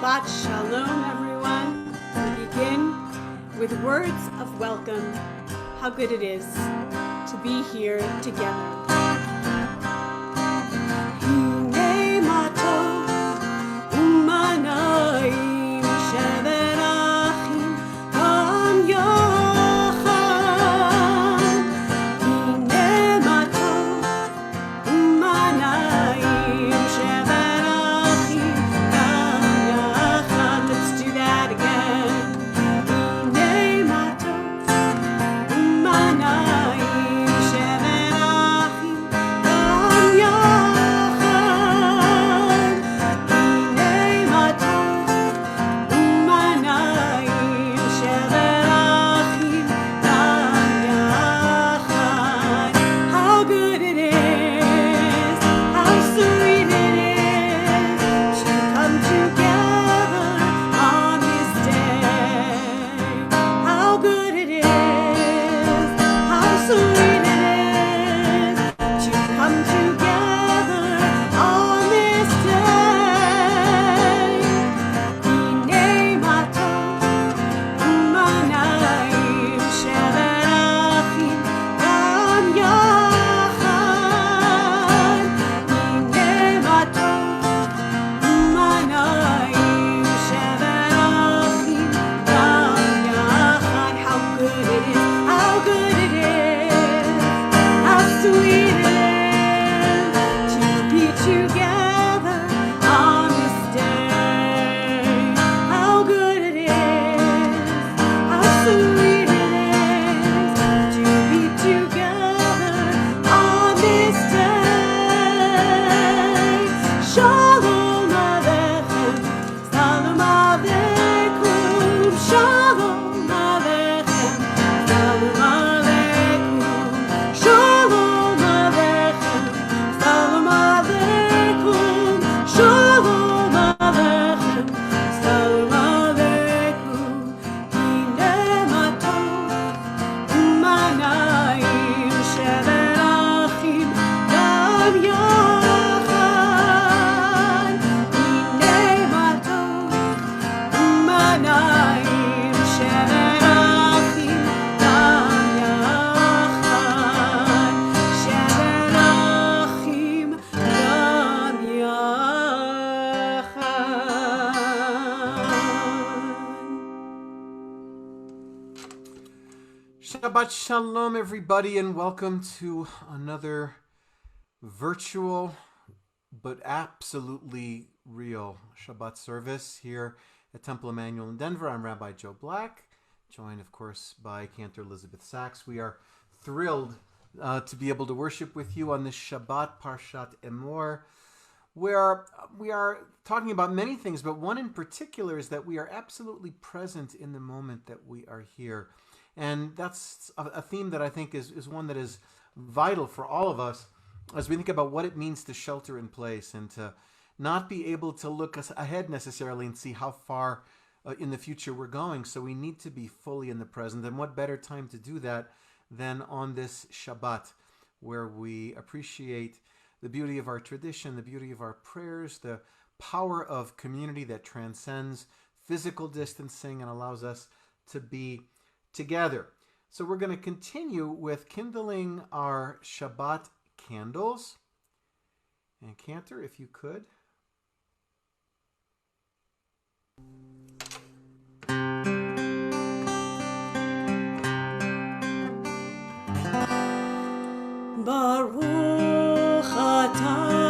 Shabbat Shalom, everyone. We begin with words of welcome. How good it is to be here together. Shabbat Shalom, everybody, and welcome to another virtual but absolutely real Shabbat service here at Temple Emmanuel in Denver. I'm Rabbi Joe Black, joined, of course, by Cantor Elizabeth Sachs. We are thrilled to be able to worship with you on this Shabbat Parshat Emor, where we are talking about many things, but one in particular is that we are absolutely present in the moment that we are here. And that's a theme that I think is one that is vital for all of us as we think about what it means to shelter in place and to not be able to look ahead necessarily and see how far in the future we're going. So we need to be fully in the present. And what better time to do that than on this Shabbat, where we appreciate the beauty of our tradition, the beauty of our prayers, the power of community that transcends physical distancing and allows us to be together. So we're going to continue with kindling our Shabbat candles. And Cantor, if you could. Baruch atah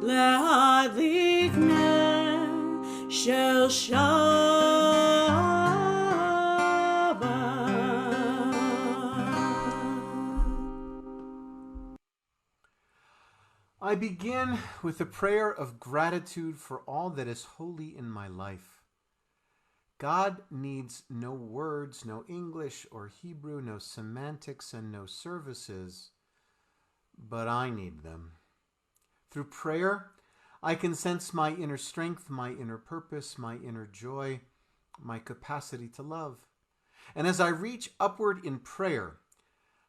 להדליק נר של שבת. I begin with a prayer of gratitude for all that is holy in my life. God needs no words, no English or Hebrew, no semantics, and no services but I need them. Through prayer, I can sense my inner strength, my inner purpose, my inner joy, my capacity to love. And as I reach upward in prayer,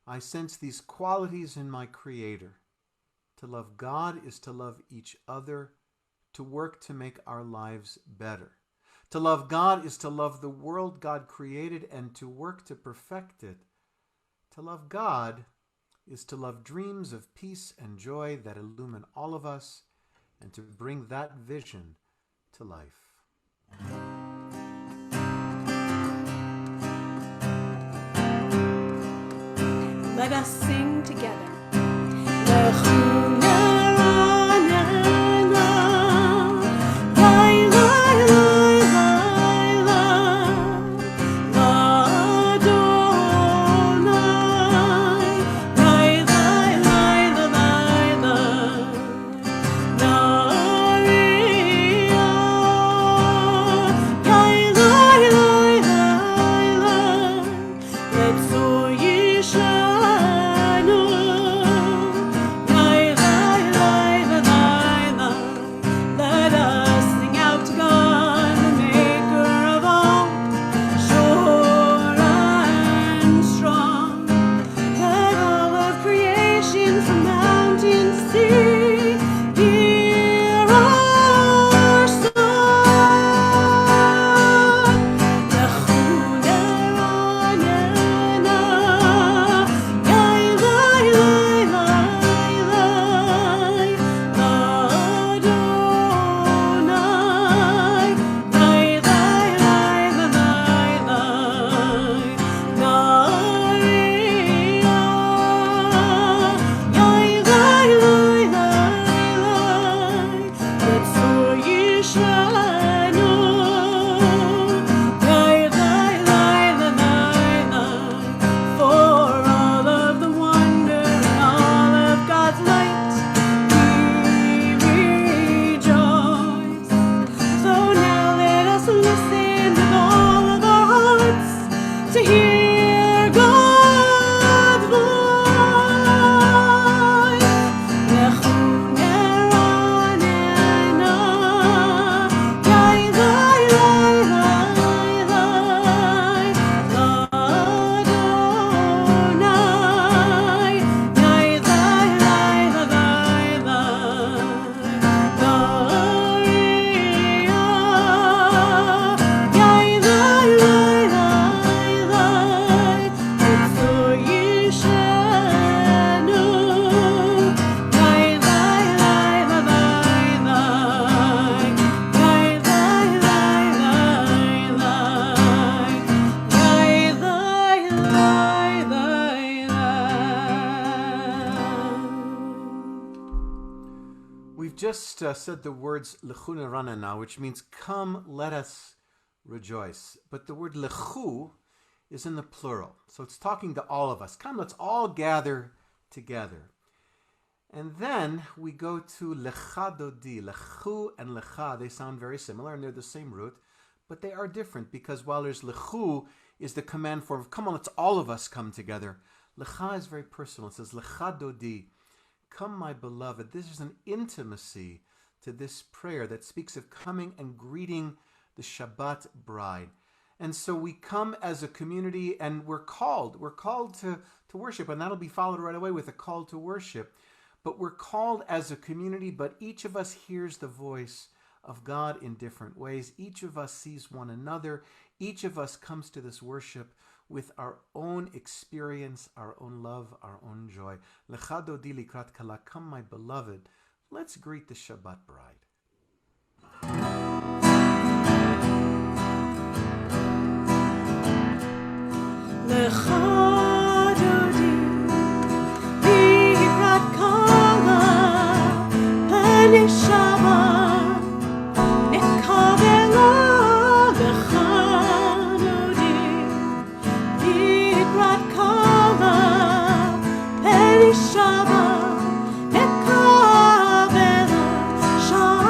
I sense these qualities in my Creator. To love God is to love each other, to work to make our lives better. To love God is to love the world God created and to work to perfect it. To love God is to love dreams of peace and joy that illumine all of us and to bring that vision to life. Let us sing together. Just said the words lechu neranena, which means come, let us rejoice. But the word lechu is in the plural, so it's talking to all of us. Come, let's all gather together. And then we go to lecha dodi. Lechu and lecha, they sound very similar and they're the same root, but they are different because while there's lechu is the command form of come on, let's all of us come together. Lecha is very personal. It says lecha dodi. Come, my beloved. This is an intimacy to this prayer that speaks of coming and greeting the Shabbat bride. And so we come as a community and we're called to worship, and that'll be followed right away with a call to worship. But we're called as a community, but each of us hears the voice of God in different ways. Each of us sees one another. Each of us comes to this worship with our own experience, our own love, our own joy. Lecha dodi likrat kala, come my beloved, let's greet the Shabbat bride. Lecha dodi likrat kala, b'nei Shabbat. Shabbat,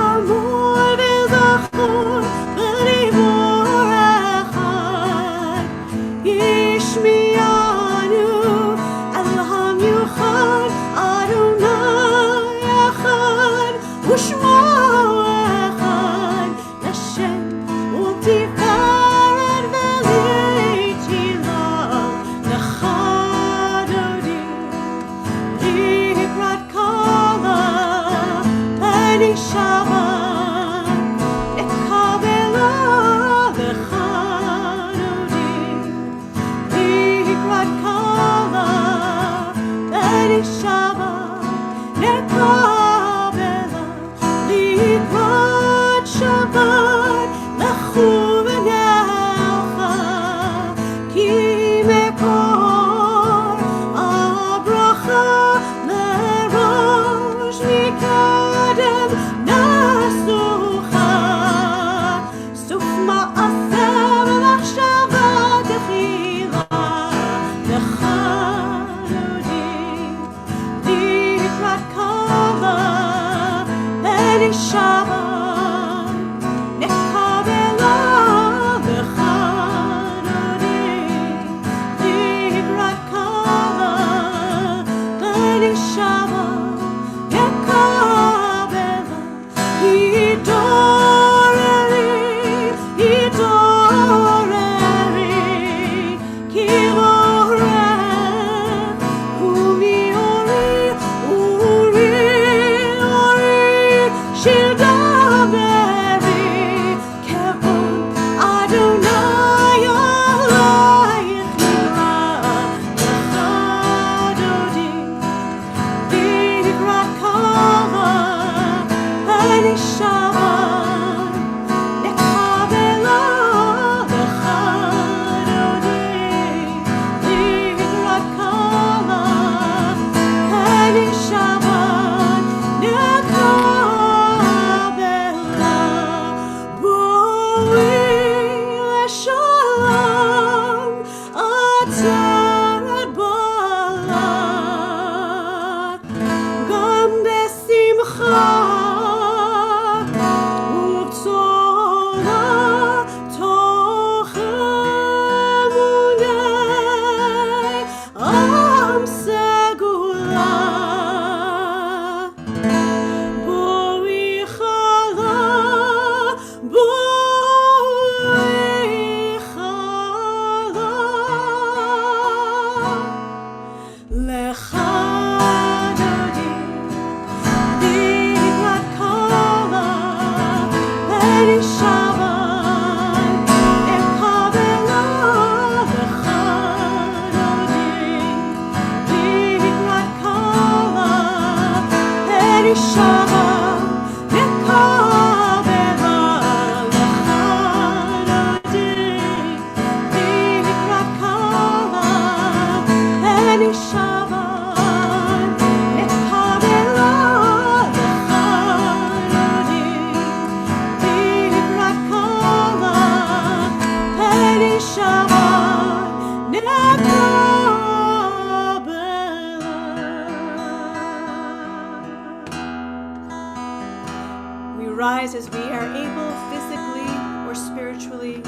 rise as we are able, physically or spiritually,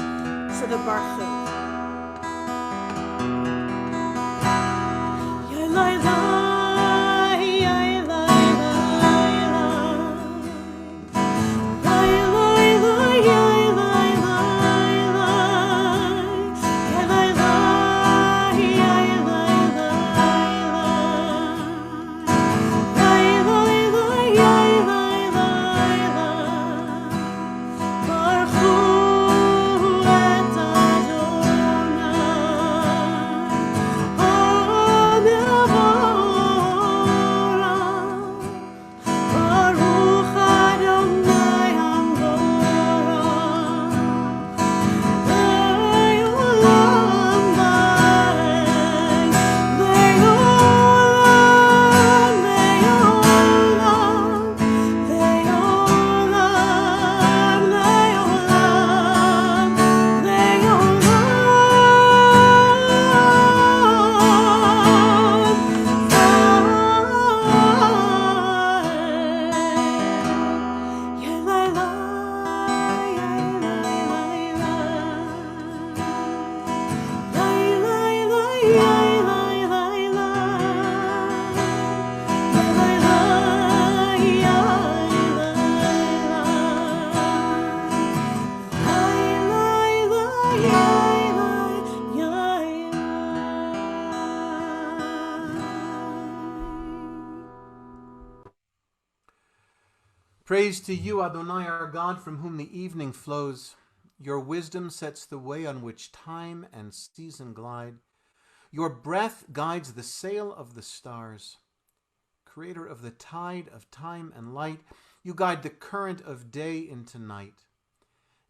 for the Baruch. Praise to you, Adonai, our God, from whom the evening flows. Your wisdom sets the way on which time and season glide. Your breath guides the sail of the stars. Creator of the tide of time and light, you guide the current of day into night.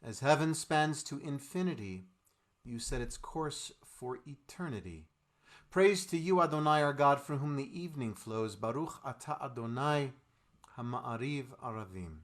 As heaven spans to infinity, you set its course for eternity. Praise to you, Adonai, our God, from whom the evening flows. Baruch atah Adonai, Hama'ariv Aravim.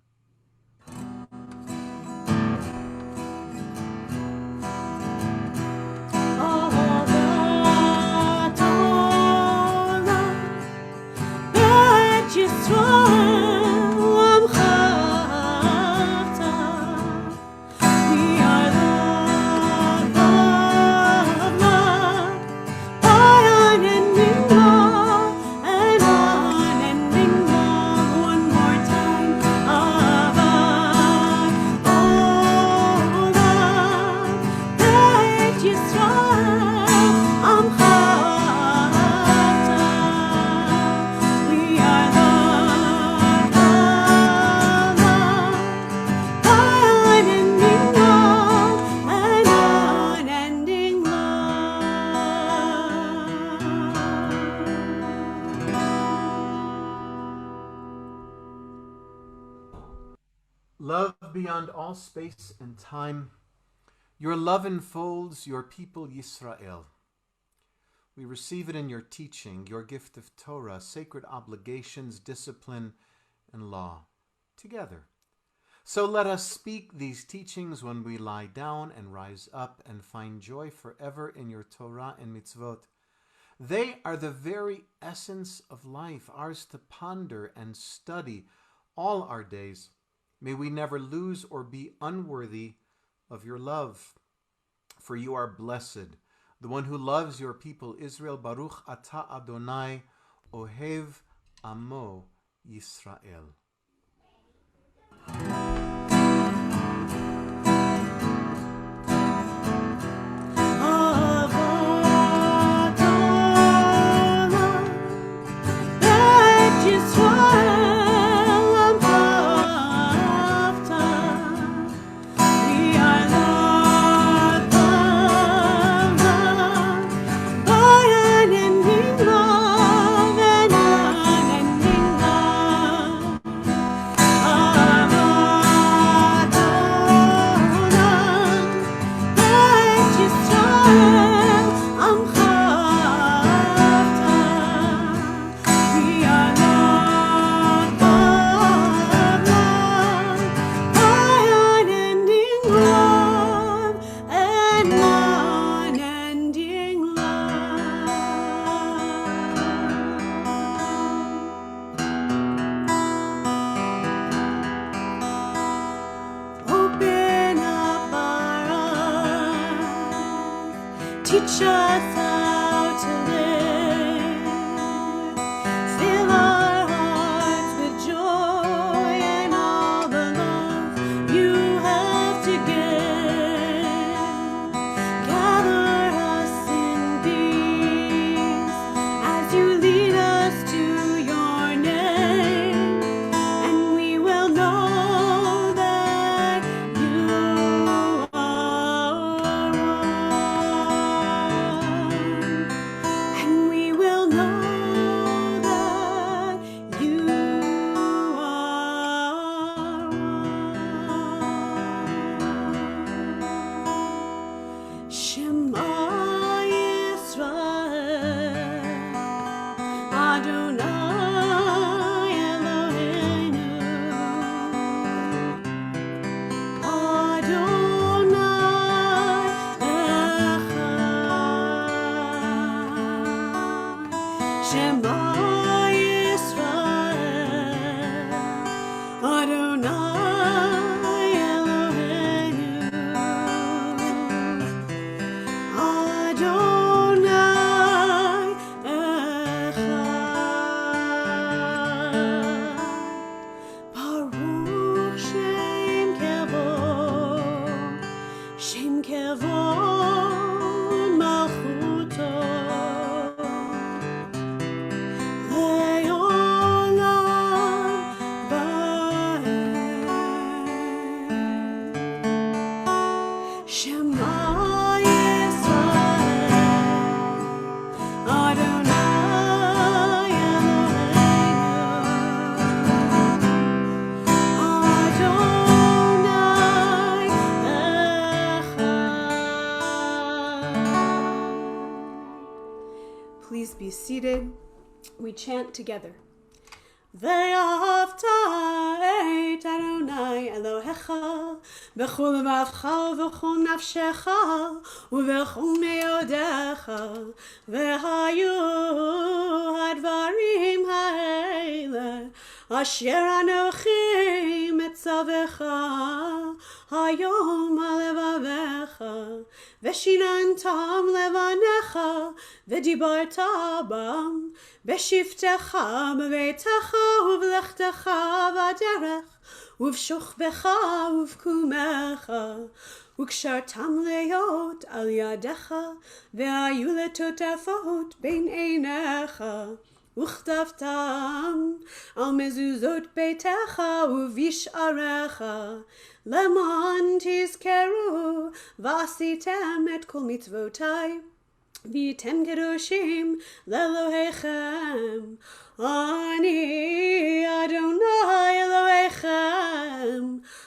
Love beyond all space and time, your love enfolds your people Yisrael. We receive it in your teaching, your gift of Torah, sacred obligations, discipline, and law, together. So let us speak these teachings when we lie down and rise up and find joy forever in your Torah and mitzvot. They are the very essence of life, ours to ponder and study all our days. May we never lose or be unworthy of your love. For you are blessed, the one who loves your people Israel. Baruch atah Adonai, ohev amo Yisrael. Teach us how to live. Fill our hearts with joy and all the love you have to give. Gather us in peace as you lead us to your name, and we will know that you are one. And we will know that you are one. Shema Yisrael, Adonai Eloheinu, Adonai Echad. Shema Yisrael, Adonai Eloheinu, Adonai Echad. Baruch Shem Kevod Malchuto, Le'olam va'ed. Shema Yisrael, Adonai Eloheinu, Adonai Echad. Please be seated. We chant together. Ve'ahavta et Adonai Elohecha b'chol levavcha v'chol nafshecha u'v'chol me'odecha ve'hayu hadvarim ha'ele asher anochi metzavecha hayom ha'levavecha v'shinantam levanecha v'dibarta bam b'shiftecha b'veitecha u'v'lechtecha v'aderech u'v'shuchbecha u'v'kumecha u'kshartam leot al yadecha ve'ayu letotafot bein einecha u'chtavtam al mezuzot beitecha u'v'yisharecha leman tizkeru v'asitem et kol mitzvotai v'yitem kedoshim le'Elohechem. Ani Adonai Elohechem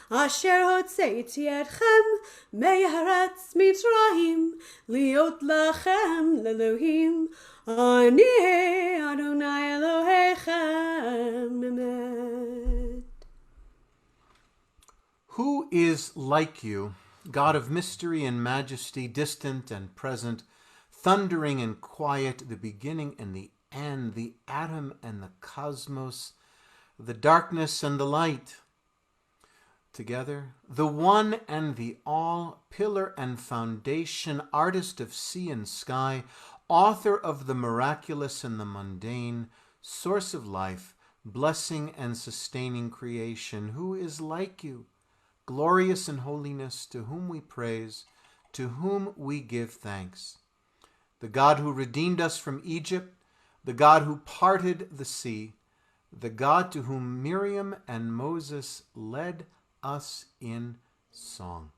asher hotzeiti etchem me'aretz Mitzrayim liot lachem le'Elohim. Ani Adonai Elohechem. Amen. Who is like you, God of mystery and majesty, distant and present, thundering and quiet, the beginning and the end, the atom and the cosmos, the darkness and the light? Together, the one and the all, pillar and foundation, artist of sea and sky, author of the miraculous and the mundane, source of life, blessing and sustaining creation. Who is like you, glorious in holiness, to whom we praise, to whom we give thanks? The God who redeemed us from Egypt, the God who parted the sea, the God to whom Miriam and Moses led us in song.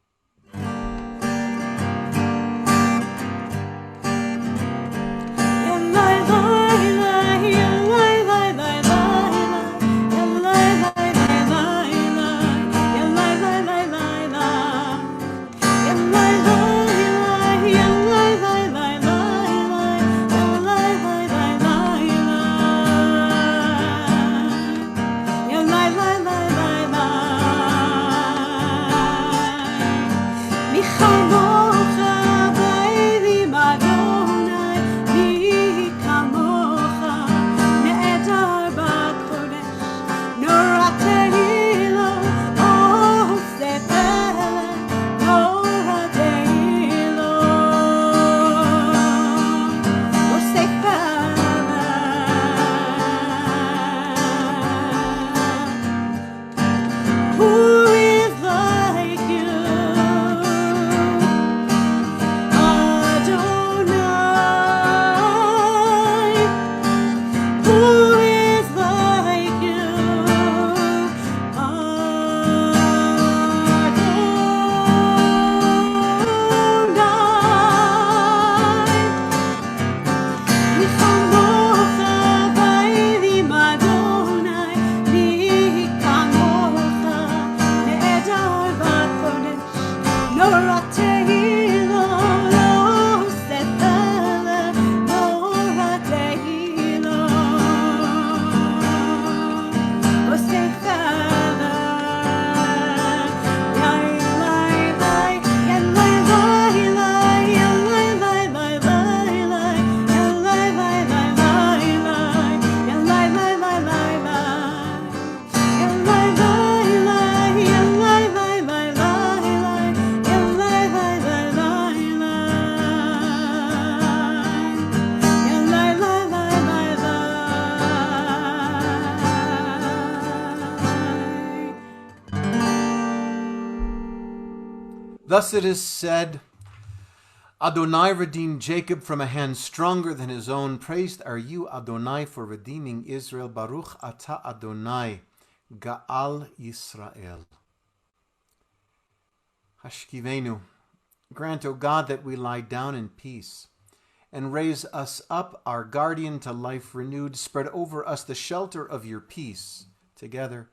Thus it is said, Adonai redeemed Jacob from a hand stronger than his own. Praised are you, Adonai, for redeeming Israel. Baruch atah Adonai, Ga'al Yisrael. Hashkivenu, grant, O God, that we lie down in peace, and raise us up, our guardian, to life renewed. Spread over us the shelter of your peace. Together,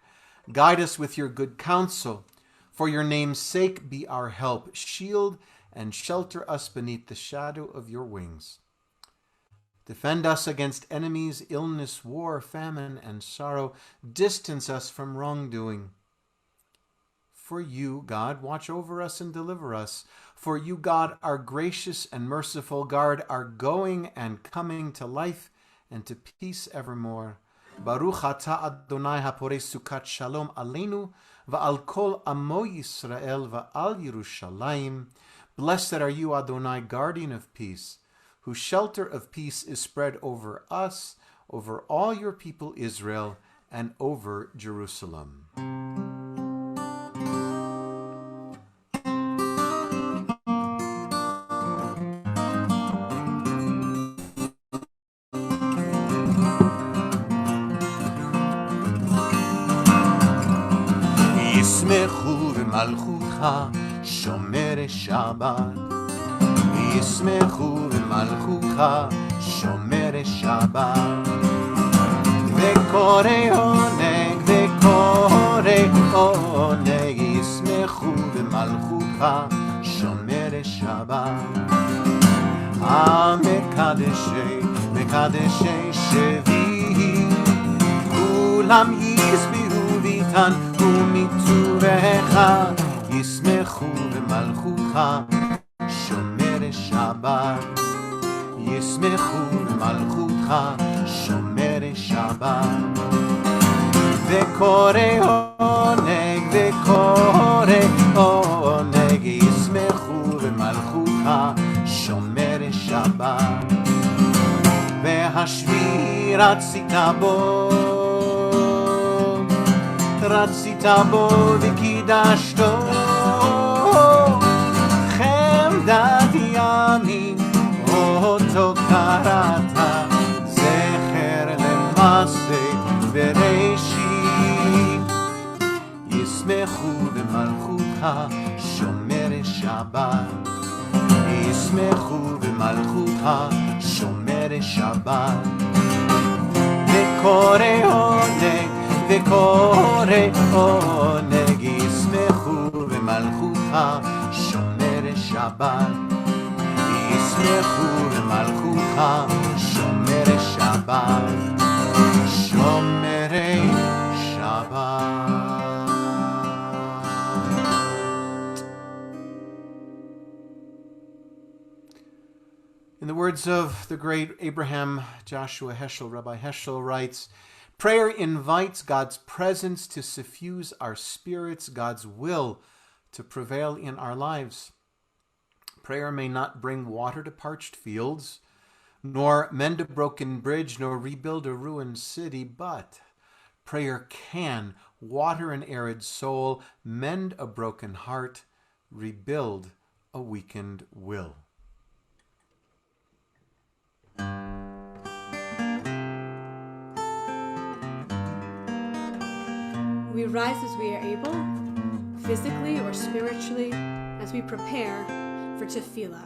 guide us with your good counsel. For your name's sake, be our help. Shield and shelter us beneath the shadow of your wings. Defend us against enemies, illness, war, famine, and sorrow. Distance us from wrongdoing. For you, God, watch over us and deliver us. For you, God, are gracious and merciful. Guard our going and coming to life and to peace evermore. Baruch atah Adonai haporei sukat shalom aleinu va'al kol amo Yisrael va'al Yerushalayim. Blessed are you, Adonai, guardian of peace, whose shelter of peace is spread over us, over all your people Israel, and over Jerusalem. ישמחו במלכותך שומר שבת, ישמחו במלכותך שומר שבת, וקורא עונג וקורא עונג, ישמחו במלכותך שומר שבת. המקדשי מקדשי שביעי, כולם ישביעו ויתן ומטובך, ישמחו במלכותך שומר שבת, ישמחו במלכותך שומר שבת, וקורא עונג וקורא עונג, ישמחו במלכותך שומר שבת. והשביעי רצית בו וקידשתו, חמדת ימים אותו קראת, זכר למעשה בראשית. ישמחו במלכותך שומר שבת, ישמחו במלכותך שומר שבת, וקורא עונג וקורא עונג, ישמחו במלכותך שומר שבת, ישמחו במלכותך שומר שבת, שומרי שבת. In the words of the great Abraham Joshua Heschel, Rabbi Heschel writes, prayer invites God's presence to suffuse our spirits, God's will to prevail in our lives. Prayer may not bring water to parched fields, nor mend a broken bridge, nor rebuild a ruined city, but prayer can water an arid soul, mend a broken heart, rebuild a weakened will. We rise as we are able, physically or spiritually, as we prepare for tefillah.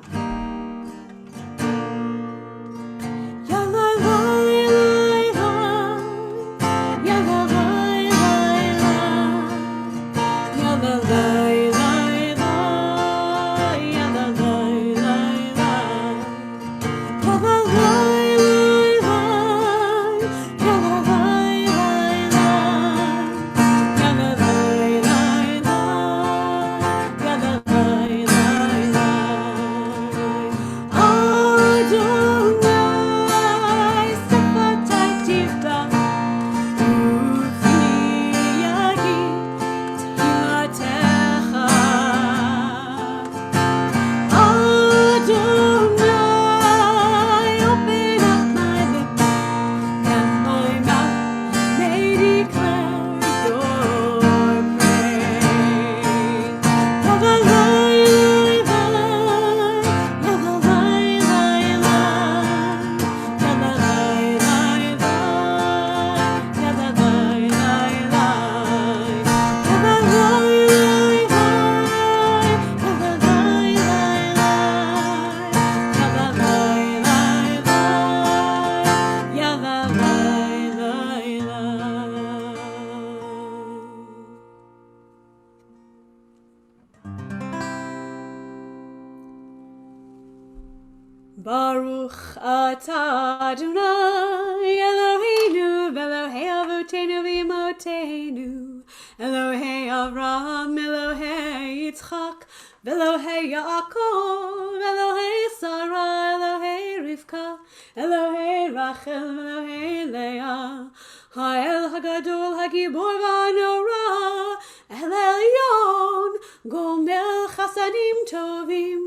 Baruch atah Adonai Eloheinu v'Elohei Avotenu v'Imotenu Elohei Avraham Elohei Yitzchak v'Elohei Yaakov Elohei Sarah Elohei Rivka Elohei Rachel Elohei Leah Ha'el Hagadol Hagibor v'Hanora El Elyon Gomel Chasadim Tovim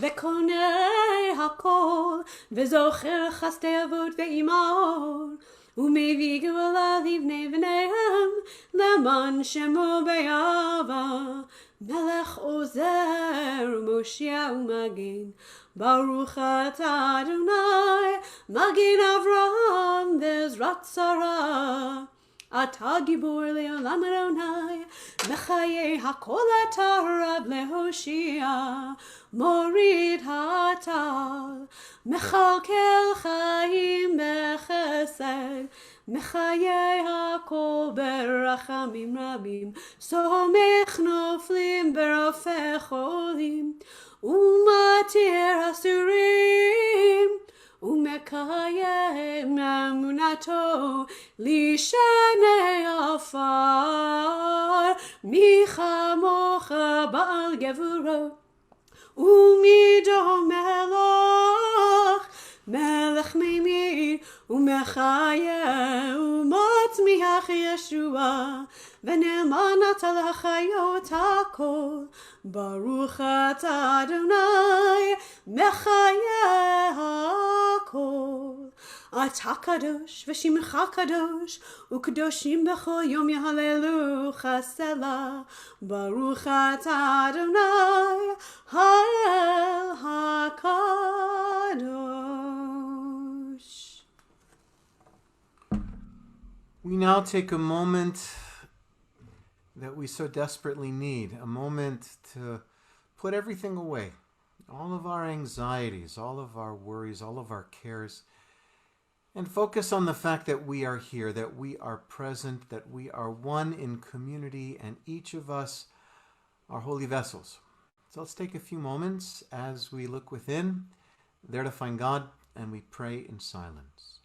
V'konei hakol V'zocher chastei avot ve'imor U'mevii geula livnei v'neihem Leman shemo be'ava Melech ozer Moshiach u'magin Baruch atah Adonai Magin Avraham V'ezrat Sarah Atah gibor le'olam Adonai Mechayei hakol atah Rab lehoshia Morid hatal Mechalkel chaim bechesed Mechayei hakol berachamim rabim Somech noflim berafeh cholim Umatir asurim Umekayem emunato lishanei afar Michamocha ba'al gevurot Umido melech melech meimir Umechaye umatzmiach Yeshua V'ne'eman ata l'chayot hakol Baruch atah Adonai Mechaye hakol Atah kadosh v'shimcha kadosh U'kadoshim b'chol yom yahalelu chasela Baruch atah Adonai Ha'el hakadosh. We now take a moment that we so desperately need, a moment to put everything away, all of our anxieties, all of our worries, all of our cares, and focus on the fact that we are here, that we are present, that we are one in community, and each of us are holy vessels. So let's take a few moments as we look within, there to find God, and we pray in silence.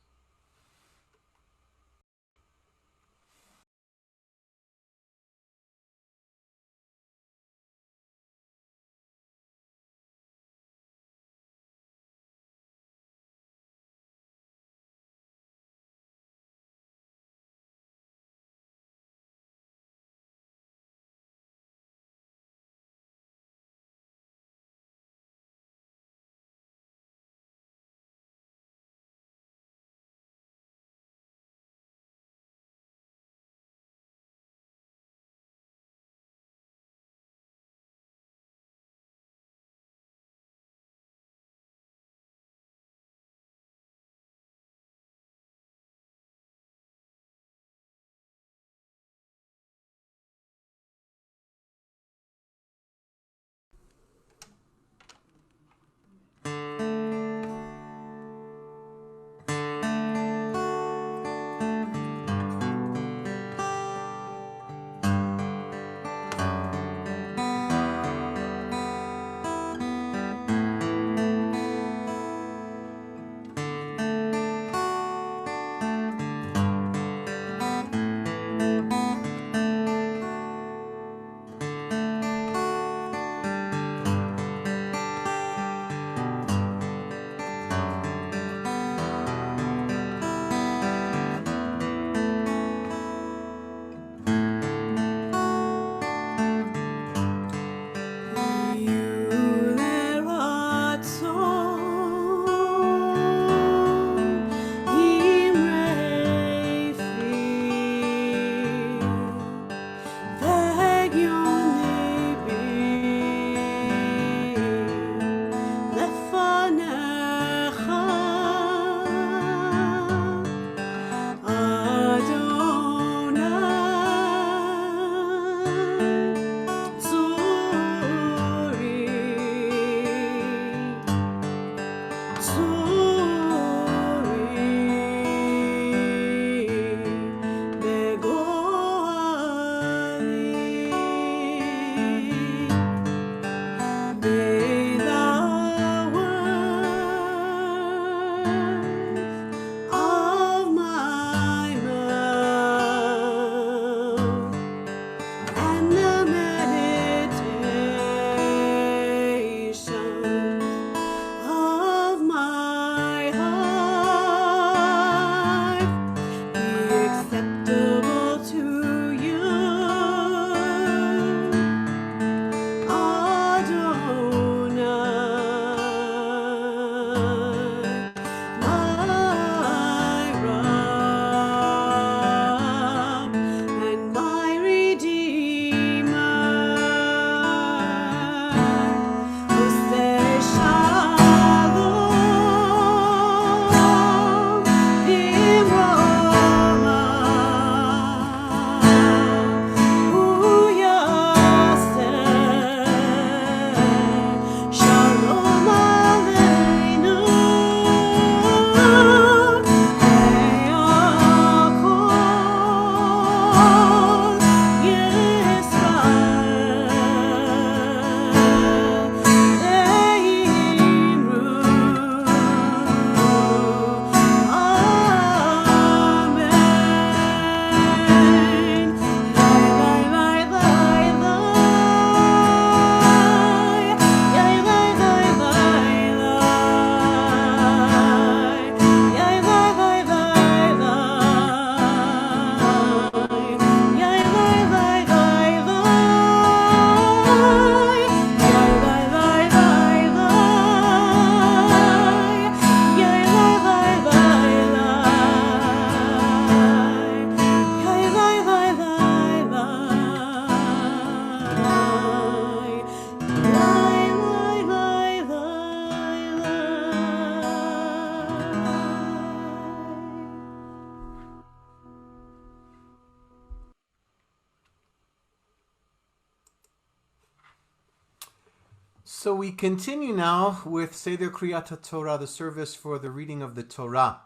So we continue now with Seder Kriyat Torah, the service for the reading of the Torah.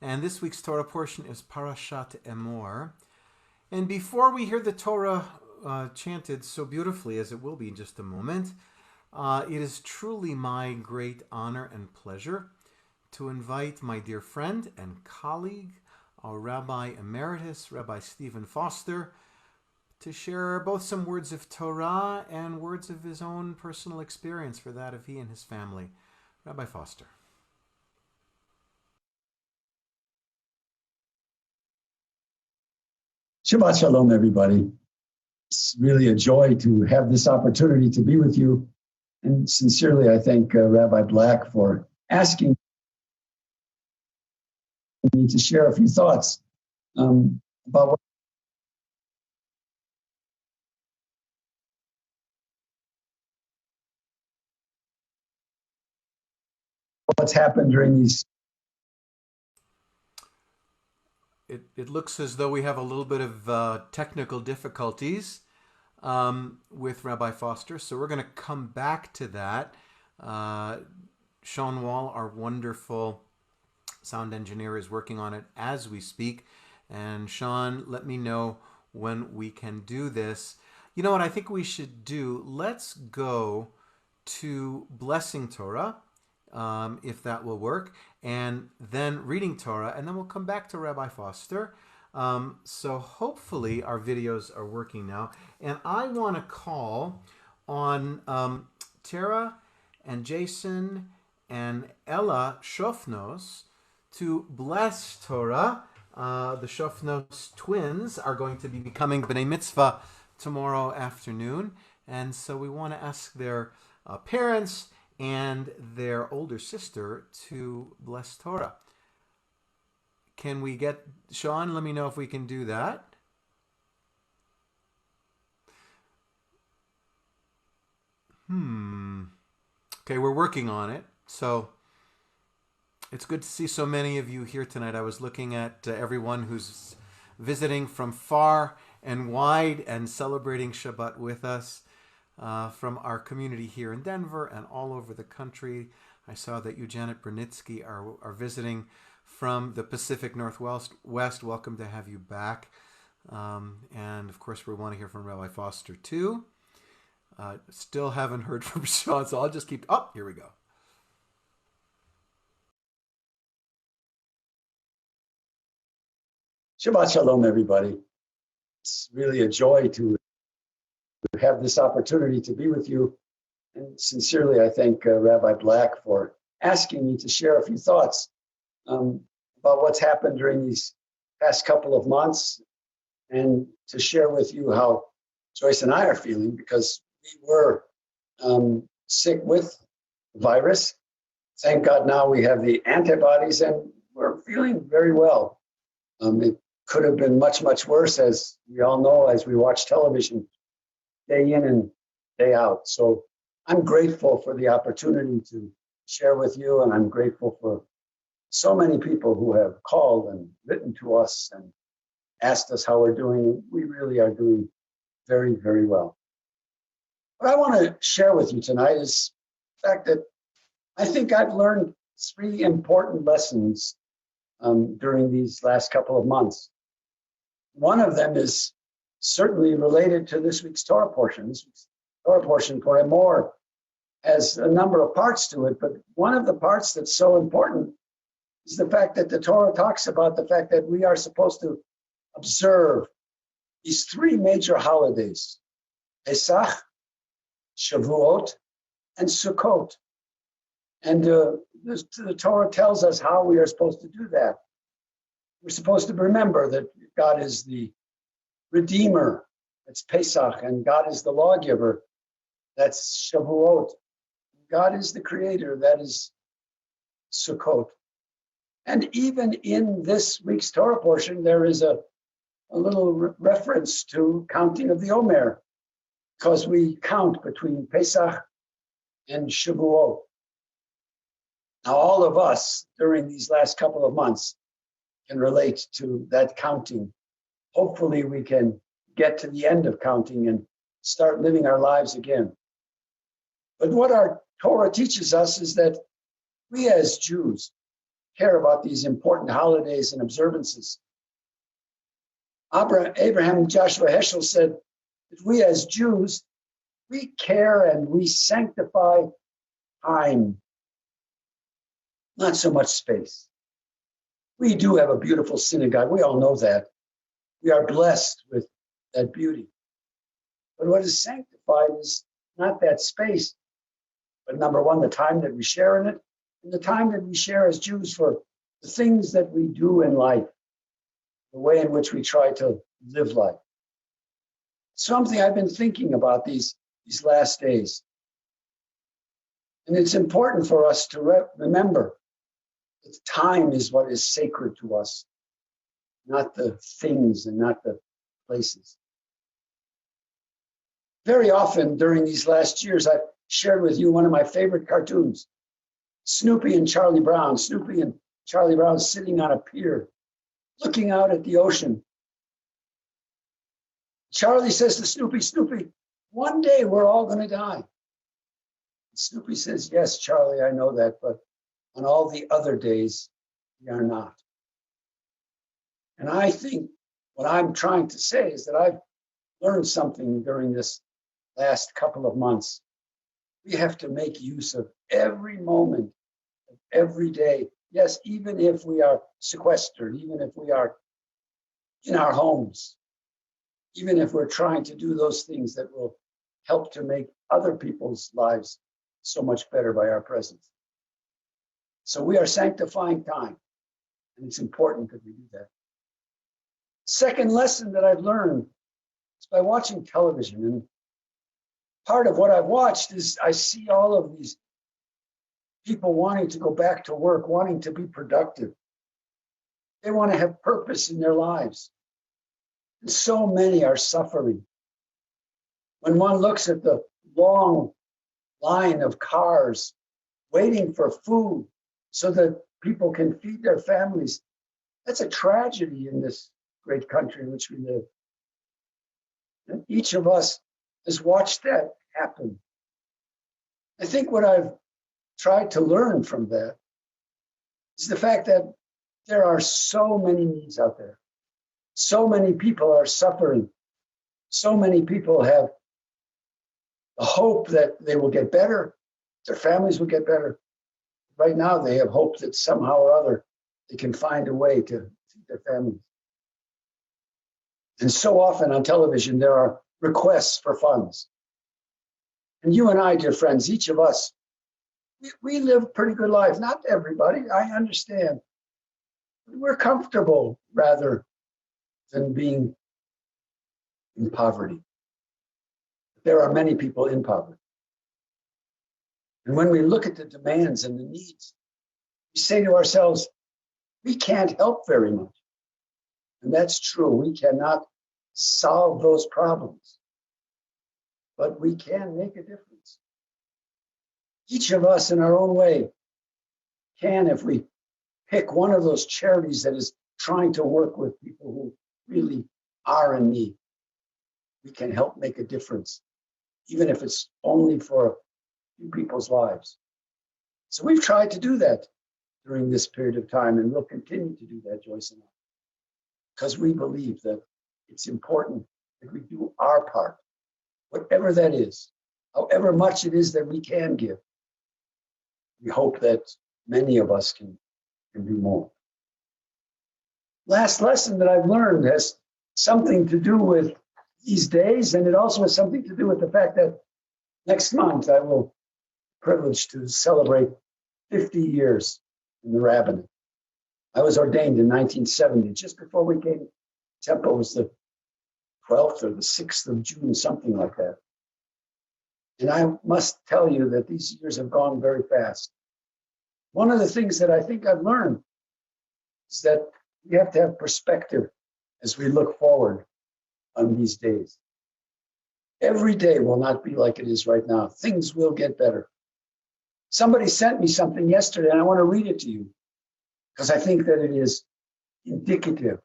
And this week's Torah portion is Parashat Emor. And before we hear the Torah chanted so beautifully, as it will be in just a moment, it is truly my great honor and pleasure to invite my dear friend and colleague, our Rabbi Emeritus, Rabbi Stephen Foster, to share both some words of Torah and words of his own personal experience for that of he and his family. Rabbi Foster. Shabbat Shalom, everybody. It's really a joy to have this opportunity to be with you. And sincerely, I thank Rabbi Black for asking me to share a few thoughts about what's happened during these. It looks as though we have a little bit of technical difficulties with Rabbi Foster, so we're going to come back to that. Sean Wall, our wonderful sound engineer, is working on it as we speak. And Sean, let me know when we can do this. You know what I think we should do? Let's go to Blessing Torah, if that will work, and then reading Torah, and then we'll come back to Rabbi Foster. So hopefully our videos are working now. And I want to call on Tara and Jason and Ella Shofnos to bless Torah. The Shofnos twins are going to be becoming B'nai Mitzvah tomorrow afternoon. And so we want to ask their parents and their older sister to bless Torah. Can we get Sean? Let me know if we can do that. Okay, we're working on it. So it's good to see so many of you here tonight. I was looking at everyone who's visiting from far and wide and celebrating Shabbat with us. From our community here in Denver and all over the country. I saw that you, Janet Brunitsky, are visiting from the Pacific Northwest. Welcome to have you back. And of course, we want to hear from Rabbi Foster too. Still haven't heard from Sean, so I'll just keep... Oh, here we go. Shabbat Shalom, everybody. It's really a joy to have this opportunity to be with you. And sincerely, I thank Rabbi Black for asking me to share a few thoughts about what's happened during these past couple of months, and to share with you how Joyce and I are feeling, because we were sick with the virus. Thank God now we have the antibodies and we're feeling very well. It could have been much, much worse, as we all know, as we watch television day in and day out. So I'm grateful for the opportunity to share with you, and I'm grateful for so many people who have called and written to us and asked us how we're doing. We really are doing very, very well. What I want to share with you tonight is the fact that I think I've learned 3 important lessons during these last couple of months. One of them is certainly related to this week's Torah portion. This week's Torah portion for Emor has a number of parts to it, but one of the parts that's so important is the fact that the Torah talks about the fact that we are supposed to observe these 3 major holidays: Pesach, Shavuot, and Sukkot. And the Torah tells us how we are supposed to do that. We're supposed to remember that God is the Redeemer, that's Pesach, and God is the lawgiver, that's Shavuot. God is the creator, that is Sukkot. And even in this week's Torah portion, there is a little reference to counting of the Omer, because we count between Pesach and Shavuot. Now, all of us during these last couple of months can relate to that counting. Hopefully we can get to the end of counting and start living our lives again. But what our Torah teaches us is that we as Jews care about these important holidays and observances. Abraham Joshua Heschel said that we as Jews, we care and we sanctify time, not so much space. We do have a beautiful synagogue. We all know that. We are blessed with that beauty. But what is sanctified is not that space, but number one, the time that we share in it, and the time that we share as Jews for the things that we do in life, the way in which we try to live life. Something I've been thinking about these last days. And it's important for us to remember that time is what is sacred to us, not the things and not the places. Very often during these last years, I've shared with you one of my favorite cartoons, Snoopy and Charlie Brown. Snoopy and Charlie Brown sitting on a pier, looking out at the ocean. Charlie says to Snoopy, Snoopy, one day we're all going to die. Snoopy says, yes, Charlie, I know that, but on all the other days, we are not. And I think what I'm trying to say is that I've learned something during this last couple of months. We have to make use of every moment of every day. Yes, even if we are sequestered, even if we are in our homes, even if we're trying to do those things that will help to make other people's lives so much better by our presence. So we are sanctifying time, and it's important that we do that. Second lesson that I've learned is by watching television. And part of what I've watched is I see all of these people wanting to go back to work, wanting to be productive. They want to have purpose in their lives. And so many are suffering. When one looks at the long line of cars waiting for food so that people can feed their families, that's a tragedy in this great country in which we live. And each of us has watched that happen. I think what I've tried to learn from that is the fact that there are so many needs out there. So many people are suffering. So many people have the hope that they will get better, their families will get better. Right now, they have hope that somehow or other they can find a way to feed their families. And so often on television, there are requests for funds. And you and I, dear friends, each of us, we live pretty good lives. Not everybody, I understand. We're comfortable rather than being in poverty. There are many people in poverty. And when we look at the demands and the needs, we say to ourselves, we can't help very much. And that's true. We cannot solve those problems, but we can make a difference. Each of us in our own way can, if we pick one of those charities that is trying to work with people who really are in need, we can help make a difference, even if it's only for a few people's lives. So we've tried to do that during this period of time, and we'll continue to do that, Joyce and I, because we believe that it's important that we do our part, whatever that is, however much it is that we can give. We hope that many of us can do more. Last lesson that I've learned has something to do with these days, and it also has something to do with the fact that next month I will be privileged to celebrate 50 years in the rabbinate. I was ordained in 1970, just before we came to Temple. It was the 12th or the 6th of June, something like that. And I must tell you that these years have gone very fast. One of the things that I think I've learned is that we have to have perspective as we look forward on these days. Every day will not be like it is right now. Things will get better. Somebody sent me something yesterday, and I want to read it to you because I think that it is indicative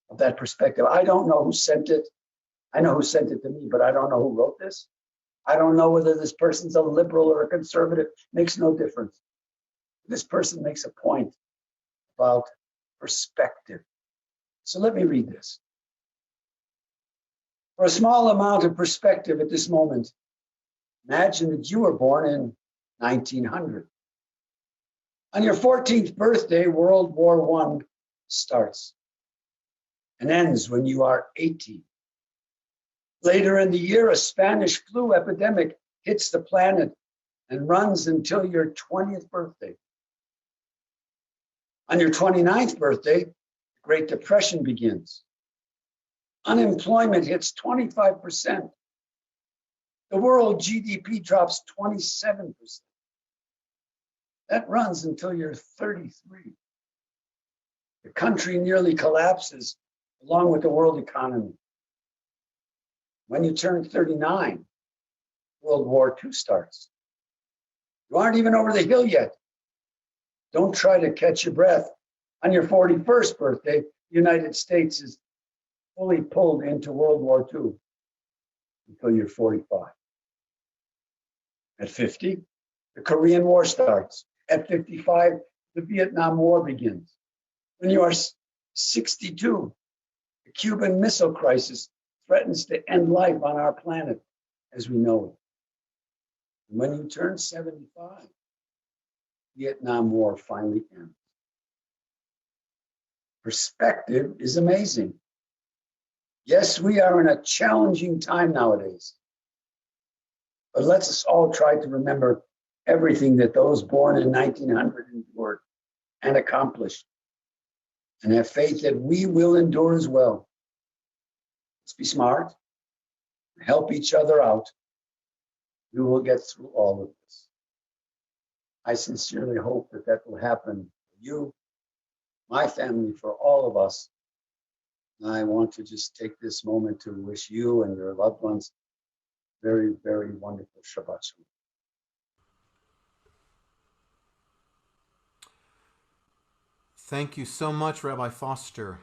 of that perspective. I don't know who sent it. I know who sent it to me, but I don't know who wrote this. I don't know whether this person's a liberal or a conservative, makes no difference. This person makes a point about perspective. So let me read this. For a small amount of perspective at this moment, imagine that you were born in 1900. On your 14th birthday, World War I starts and ends when you are 18. Later in the year, a Spanish flu epidemic hits the planet and runs until your 20th birthday. On your 29th birthday, the Great Depression begins. Unemployment hits 25%. The world GDP drops 27%. That runs until you're 33. The country nearly collapses along with the world economy. When you turn 39, World War II starts. You aren't even over the hill yet. Don't try to catch your breath. On your 41st birthday, the United States is fully pulled into World War II until you're 45. At 50, the Korean War starts. At 55, the Vietnam War begins. When you are 62, the Cuban Missile Crisis threatens to end life on our planet as we know it. And when you turn 75, Vietnam War finally ends. Perspective is amazing. Yes, we are in a challenging time nowadays. But let's us all try to remember everything that those born in 1900 endured and accomplished, and have faith that we will endure as well. Let's be smart, help each other out. We will get through all of this. I sincerely hope that that will happen for you, my family, for all of us. And I want to just take this moment to wish you and your loved ones very, very wonderful Shabbat Shalom. Thank you so much, Rabbi Foster.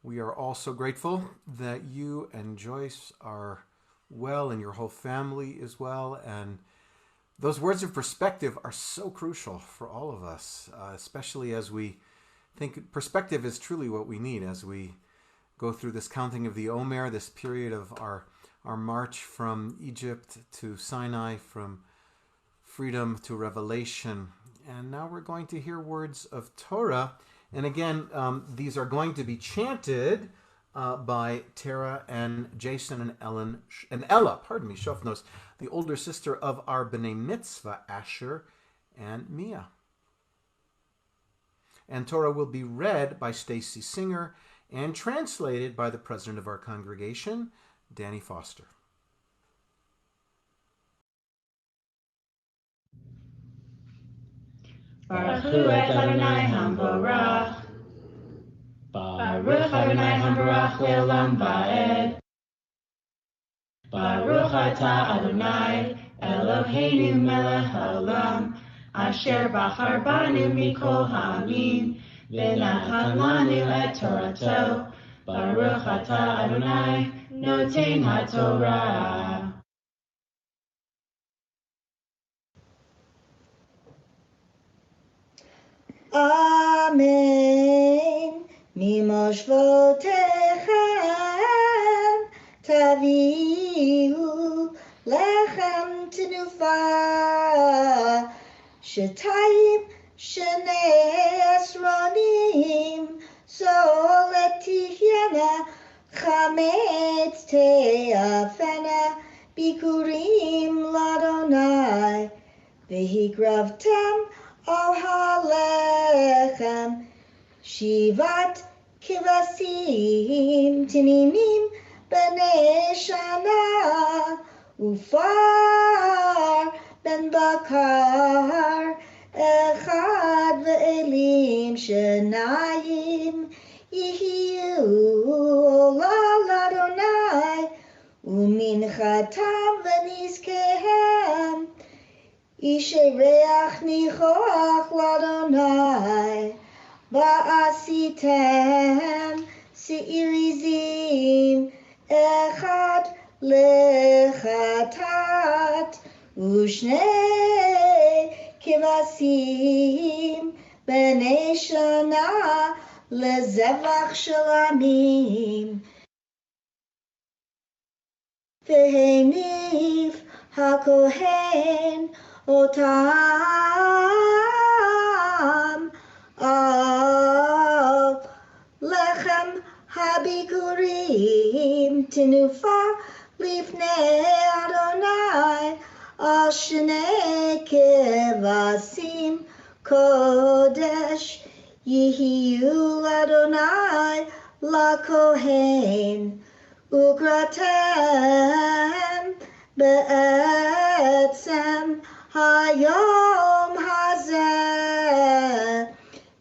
We are all so grateful that you and Joyce are well and your whole family is well. And those words of perspective are so crucial for all of us, especially as we think perspective is truly what we need as we go through this counting of the Omer, this period of our march from Egypt to Sinai, from freedom to revelation. And now we're going to hear words of Torah. And again, these are going to be chanted by Tara and Jason and Ella, Shofnos, the older sister of our B'nai Mitzvah, Asher and Mia. And Torah will be read by Stacy Singer and translated by the president of our congregation, Danny Foster. Baruch Hu et Adonai Hamborach. Baruch Adonai Hamborach le'olam va'ed. Baruch atah Adonai Eloheinu melech haolam, asher bachar banu mikol ha'amim, v'natan lanu et Torato. Baruch atah Adonai noten haTorah. Amen. Mimoshvotechem tavihu lechem tenufa, shetayim shnei esronim soletihyana chametz te'afena bikurim ladonai v'higravtem al halechem shivat kivasim tininim b'nei shana ufar ben bakar echad ve'elim shenayim yihiyu ola ladonai uminchatam v'nizkehem Ishereach nichoach ladonai Va'asitem se'irizim echad לחטאת ושני כבשים בני שנה לזבח של עמים. והניף הכהן אותם על לחם הביכורים תנופה לפני אדוני על שני כבשים קודש יהיו לאדוני לכהן וקראתם בעצם היום הזה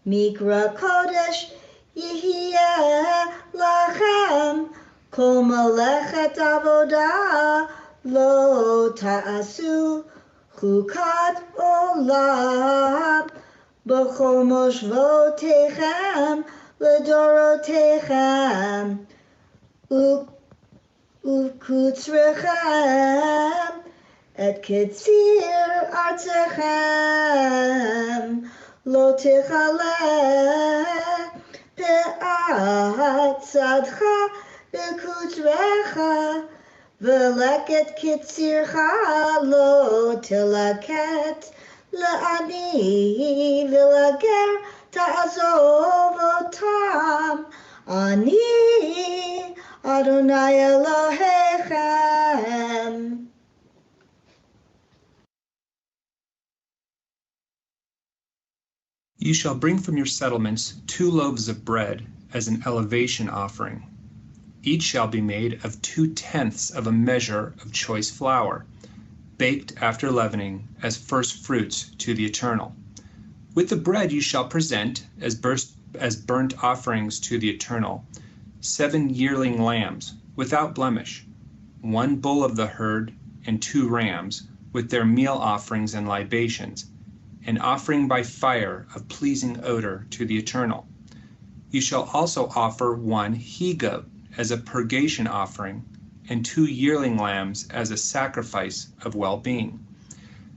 מקרא קודש יהיה לכם כל מלאכת עבודה לא תעשו חוקת עולם בכל מושבותיכם לדורותיכם וקוצרכם את קציר ארצכם לא תכלה פאת צדך וקוצרך ולקט קצירך לא תלקט לעני ולגר תעזוב אותם אני אדוני אלוהיכם. You shall bring from your settlements 2 loaves of bread as an elevation offering. Each shall be made of 2/10 of a measure of choice flour, baked after leavening as first fruits to the Eternal. With the bread you shall present as burnt offerings to the Eternal 7 yearling lambs without blemish, 1 bull of the herd and 2 rams with their meal offerings and libations, an offering by fire of pleasing odor to the Eternal. You shall also offer 1 he-goat as a purgation offering, and 2 yearling lambs as a sacrifice of well-being.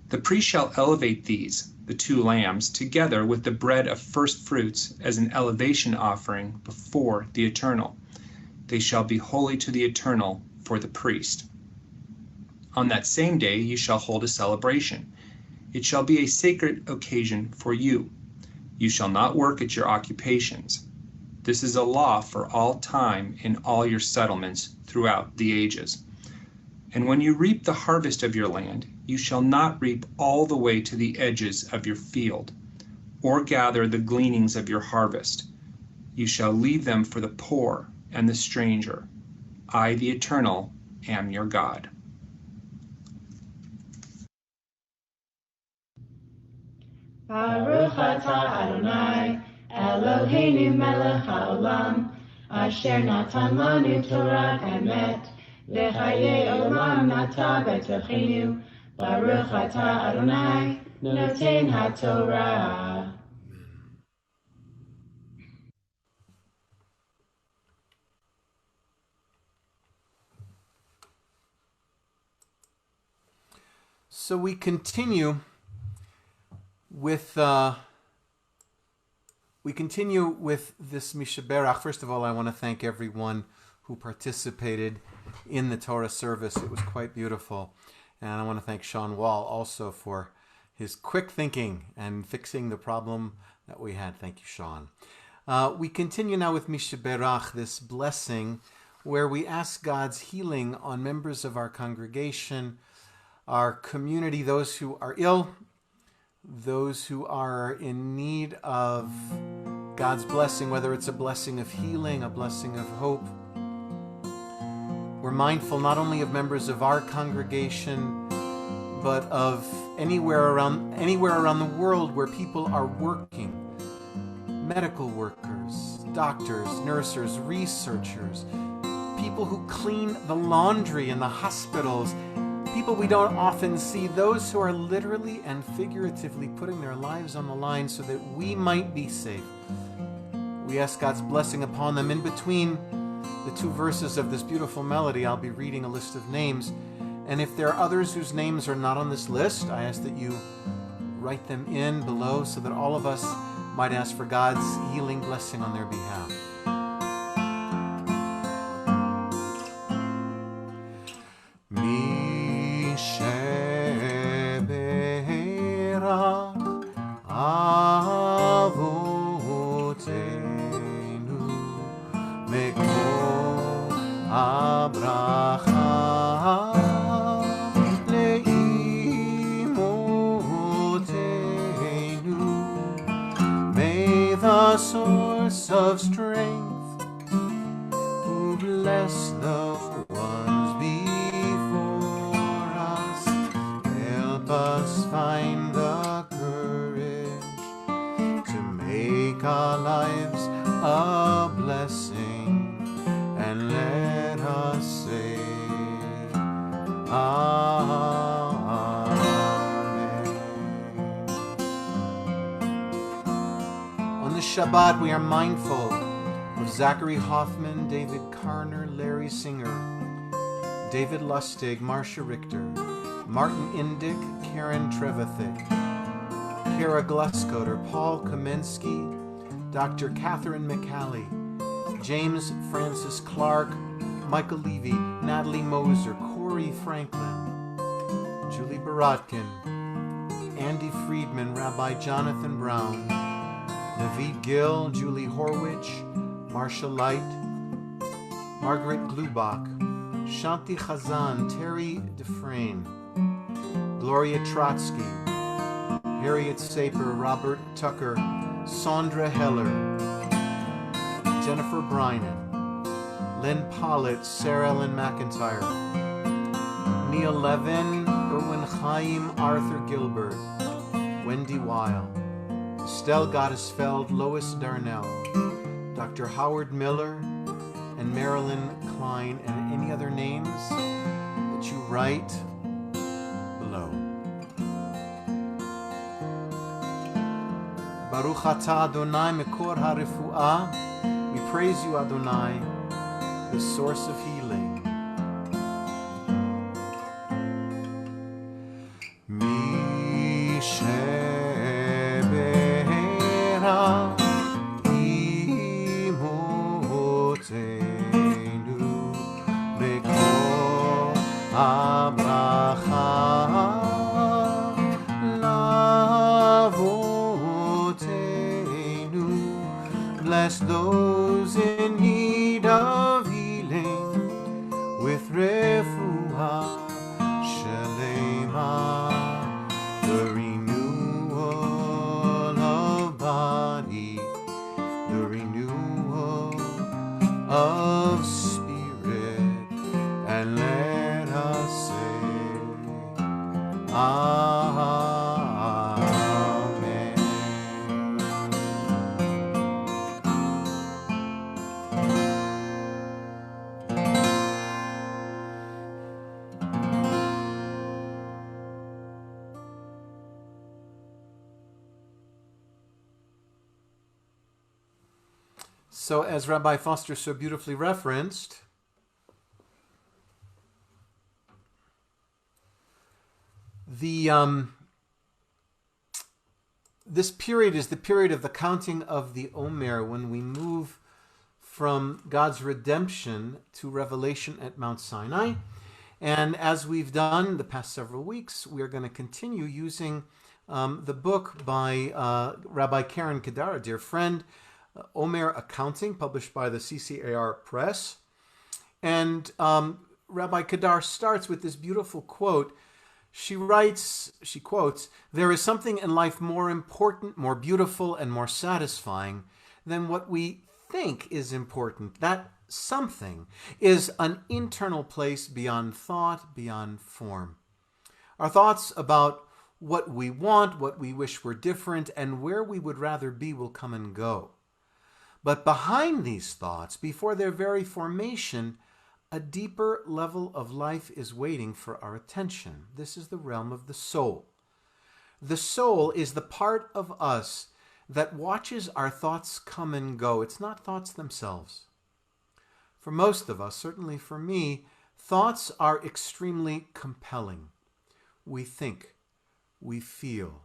The priest shall elevate these, the 2 lambs, together with the bread of first fruits as an elevation offering before the Eternal. They shall be holy to the Eternal for the priest. On that same day you shall hold a celebration. It shall be a sacred occasion for you. You shall not work at your occupations. This is a law for all time in all your settlements throughout the ages. And when you reap the harvest of your land, you shall not reap all the way to the edges of your field, or gather the gleanings of your harvest. You shall leave them for the poor and the stranger. I, the Eternal, am your God. Baruch atah Adonai, Eloheinu melech haolam, asher natan lanu Torah emet, v'chayei olam nata b'tochenu. Baruch atah Adonai, noten haTorah. So we continue with this Mishaberach. First of all, I want to thank everyone who participated in the Torah service. It was quite beautiful. And I want to thank Sean Wall also for his quick thinking and fixing the problem that we had. Thank you, Sean. We continue now with Mishaberach, this blessing where we ask God's healing on members of our congregation, our community, those who are ill, those who are in need of God's blessing, whether it's a blessing of healing, a blessing of hope. We're mindful not only of members of our congregation, but of anywhere around the world where people are working. Medical workers, doctors, nurses, researchers, people who clean the laundry in the hospitals, people we don't often see, those who are literally and figuratively putting their lives on the line so that we might be safe. We ask God's blessing upon them in between the 2 verses of this beautiful melody, I'll be reading a list of names. And if there are others whose names are not on this list, I ask that you write them in below so that all of us might ask for God's healing blessing on their behalf. Source of strength, who bless the ones before us, help us find the courage to make our lives a blessing, and let us say Amen. On this Shabbat, we are mindful of Zachary Hoffman, David Karner, Larry Singer, David Lustig, Marcia Richter, Martin Indick, Karen Trevethick, Kara Gluscoter, Paul Kamensky, Dr. Catherine McCallie, James Francis Clark, Michael Levy, Natalie Moser, Corey Franklin, Julie Baratkin, Andy Friedman, Rabbi Jonathan Brown, Naveed Gill, Julie Horwich, Marcia Light, Margaret Glubach, Shanti Chazan, Terry Dufresne, Gloria Trotsky, Harriet Saper, Robert Tucker, Sandra Heller, Jennifer Brynan, Lynn Pollitt, Sarah Ellen McIntyre, Neil Levin, Erwin Chaim, Arthur Gilbert, Wendy Weil, Estelle Gottesfeld, Lois Darnell, Dr. Howard Miller, and Marilyn Klein, and any other names that you write below. Baruch atah Adonai mekor harefuah. We praise you, Adonai, the source of healing. Bless those in need of healing with refuah shalema, the renewal of body, the renewal of spirit, and let us say Amen. So, as Rabbi Foster so beautifully referenced, this period is the period of the counting of the Omer, when we move from God's redemption to revelation at Mount Sinai. And as we've done the past several weeks, we are going to continue using the book by Rabbi Karen Kedar, a dear friend, Omer Accounting, published by the CCAR Press. And Rabbi Kedar starts with this beautiful quote. She quotes, "There is something in life more important, more beautiful, and more satisfying than what we think is important. That something is an internal place beyond thought, beyond form. Our thoughts about what we want, what we wish were different, and where we would rather be will come and go. But behind these thoughts, before their very formation, a deeper level of life is waiting for our attention. This is the realm of the soul. The soul is the part of us that watches our thoughts come and go. It's not thoughts themselves. For most of us, certainly for me, thoughts are extremely compelling. We think, we feel,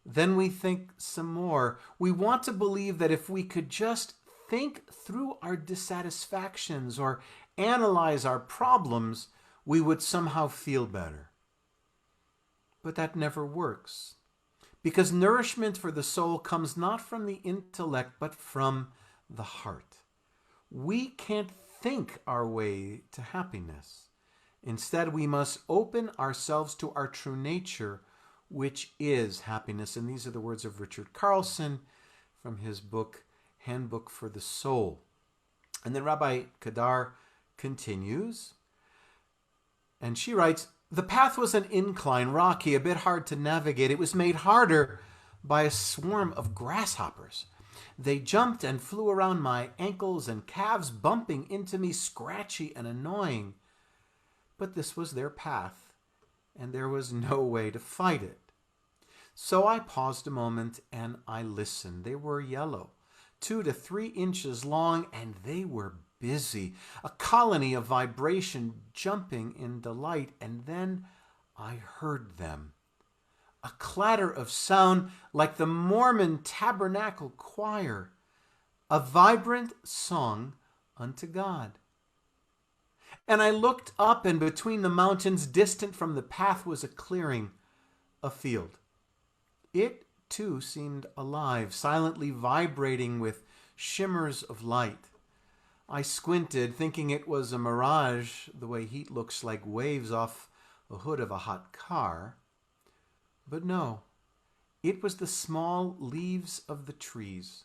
then we think some more. We want to believe that if we could just think through our dissatisfactions or analyze our problems, we would somehow feel better. But that never works, because nourishment for the soul comes not from the intellect, but from the heart. We can't think our way to happiness. Instead, we must open ourselves to our true nature, which is happiness. And these are the words of Richard Carlson from his book, Handbook for the Soul. And then Rabbi Cantor continues, and she writes, the path was an incline, rocky, a bit hard to navigate. It was made harder by a swarm of grasshoppers. They jumped and flew around my ankles and calves, bumping into me, scratchy and annoying. But this was their path, and there was no way to fight it. So I paused a moment and I listened. They were yellow, 2 to 3 inches long, and they were busy, a colony of vibration jumping in delight. And then I heard them, a clatter of sound like the Mormon tabernacle choir, a vibrant song unto God. And I looked up, and between the mountains, distant from the path, was a clearing, a field. It, too, seemed alive, silently vibrating with shimmers of light. I squinted, thinking it was a mirage, the way heat looks like waves off a hood of a hot car. But no, it was the small leaves of the trees.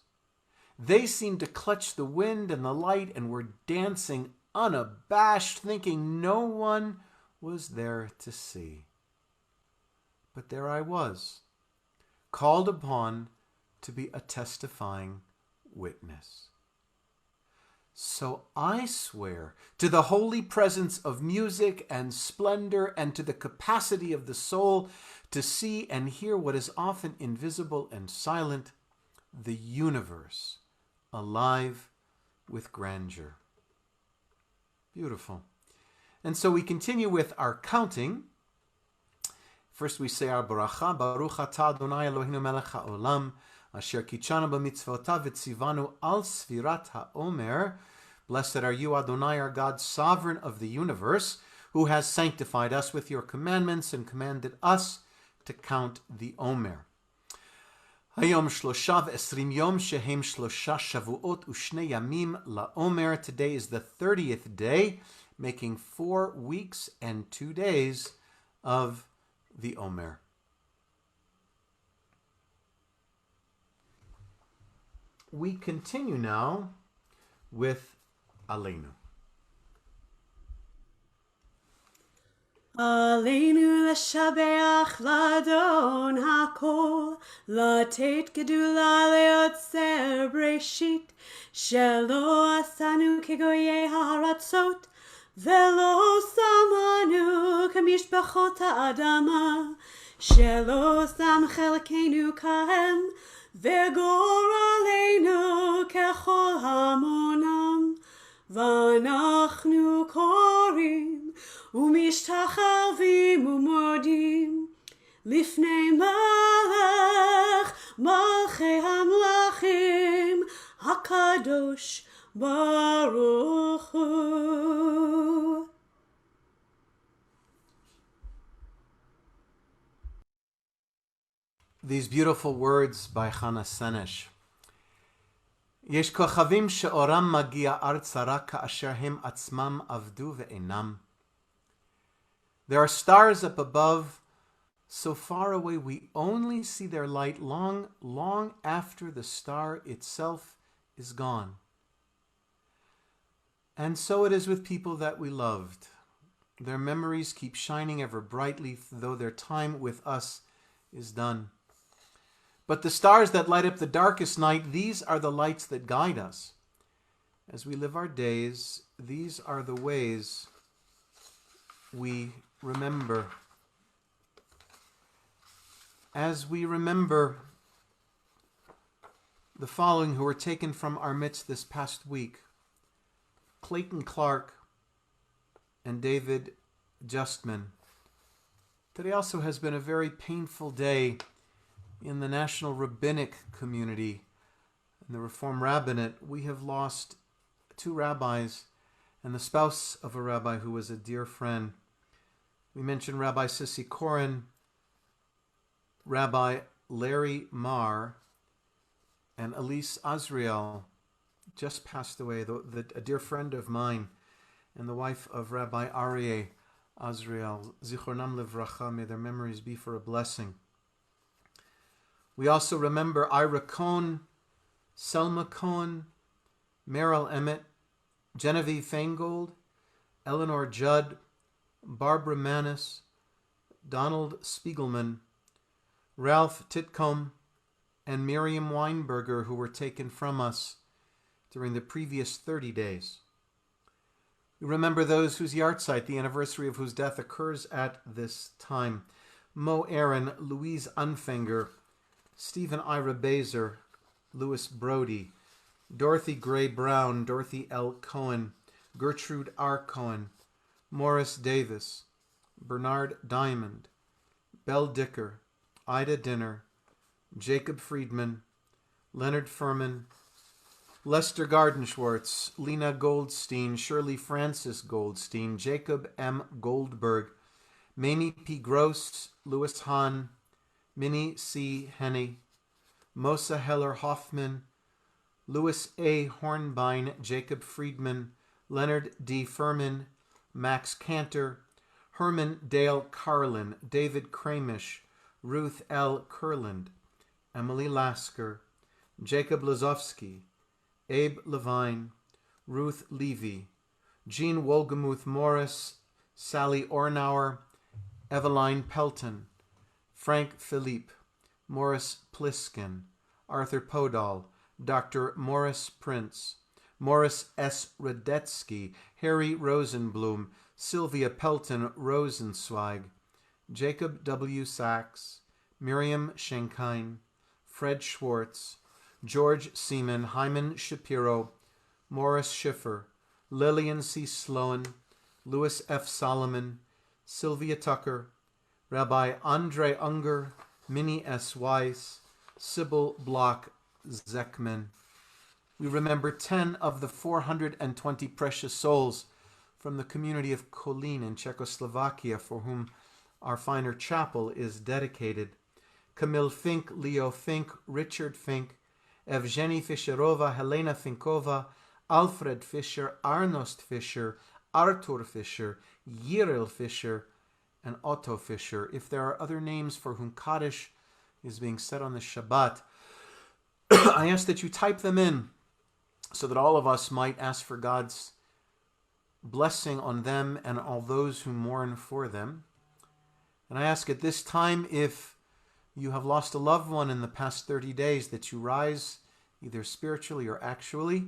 They seemed to clutch the wind and the light and were dancing unabashed, thinking no one was there to see. But there I was, called upon to be a testifying witness. So I swear to the holy presence of music and splendor, and to the capacity of the soul to see and hear what is often invisible and silent, the universe alive with grandeur. Beautiful. And so we continue with our counting. First we say our bracha, Baruch atah Adonai Eloheinu melech haolam, asher kitshanu b'mitzvotav v'tzivanu al sfirat ha'omer. Blessed are you, Adonai, our God, sovereign of the universe, who has sanctified us with your commandments and commanded us to count the Omer. Hayom 23 yom shehem 3 shavuot u'shnei yamim la'omer. Today is the 30th day, making 4 weeks and 2 days of the Omer. We continue now with Aleinu. Aleinu l'shabeach l'adon hakol, l'tet gedula leotzer breshit, shelo asanu kegoyei haratzot, velo samanu kamishpachot ha'adama, shelo sam chelkenu kahem, vegor aleinu kechol hamonam, v'anachnu korim, ומשתחווים ומודים לפני מלך מלכי המלכים הקדוש ברוך הוא. These beautiful words by Chana Senesh. יש כוכבים שאורם מגיע ארצה רק כאשר הם עצמם עבדו ואינם. There are stars up above, so far away we only see their light long, long after the star itself is gone. And so it is with people that we loved. Their memories keep shining ever brightly, though their time with us is done. But the stars that light up the darkest night, these are the lights that guide us. As we live our days, these are the ways we remember. As we remember the following who were taken from our midst this past week, Clayton Clark and David Justman. Today also has been a very painful day in the National Rabbinic community, in the Reform Rabbinate. We have lost two rabbis and the spouse of a rabbi who was a dear friend. We mentioned Rabbi Sissi Koren, Rabbi Larry Marr, and Elise Azriel just passed away, a dear friend of mine, and the wife of Rabbi Aryeh Azriel. Zichronam Livracha, may their memories be for a blessing. We also remember Ira Cohn, Selma Cohen, Meryl Emmett, Genevieve Feingold, Eleanor Judd, Barbara Manis, Donald Spiegelman, Ralph Titcomb, and Miriam Weinberger, who were taken from us during the previous 30 days. We remember those whose yahrzeit, the anniversary of whose death, occurs at this time. Mo Aaron, Louise Unfinger, Stephen Ira Bazer, Louis Brody, Dorothy Gray Brown, Dorothy L. Cohen, Gertrude R. Cohen, Morris Davis, Bernard Diamond, Belle Dicker, Ida Dinner, Jacob Friedman, Leonard Furman, Lester Gardenschwartz, Lena Goldstein, Shirley Francis Goldstein, Jacob M. Goldberg, Mamie P. Gross, Louis Hahn, Minnie C. Henney, Mosa Heller Hoffman, Louis A. Hornbein, Jacob Friedman, Leonard D. Furman, Max Cantor, Herman Dale Carlin, David Kramish, Ruth L. Kurland, Emily Lasker, Jacob Lazowski, Abe Levine, Ruth Levy, Jean Wolgemuth Morris, Sally Ornauer, Eveline Pelton, Frank Philippe, Morris Pliskin, Arthur Podol, Dr. Morris Prince, Morris S. Radetsky, Harry Rosenblum, Sylvia Pelton Rosenzweig, Jacob W. Sachs, Miriam Schenkine, Fred Schwartz, George Seaman, Hyman Shapiro, Morris Schiffer, Lillian C. Sloan, Louis F. Solomon, Sylvia Tucker, Rabbi Andre Unger, Minnie S. Weiss, Sybil Block Zekman. We remember 10 of the 420 precious souls from the community of Kolín in Czechoslovakia, for whom our finer chapel is dedicated. Camille Fink, Leo Fink, Richard Fink, Evgeny Fischerova, Helena Finkova, Alfred Fischer, Arnost Fischer, Artur Fischer, Yiril Fischer, and Otto Fischer. If there are other names for whom Kaddish is being said on the Shabbat, I ask that you type them in so that all of us might ask for God's blessing on them and all those who mourn for them. And I ask at this time, if you have lost a loved one in the past 30 days, that you rise either spiritually or actually.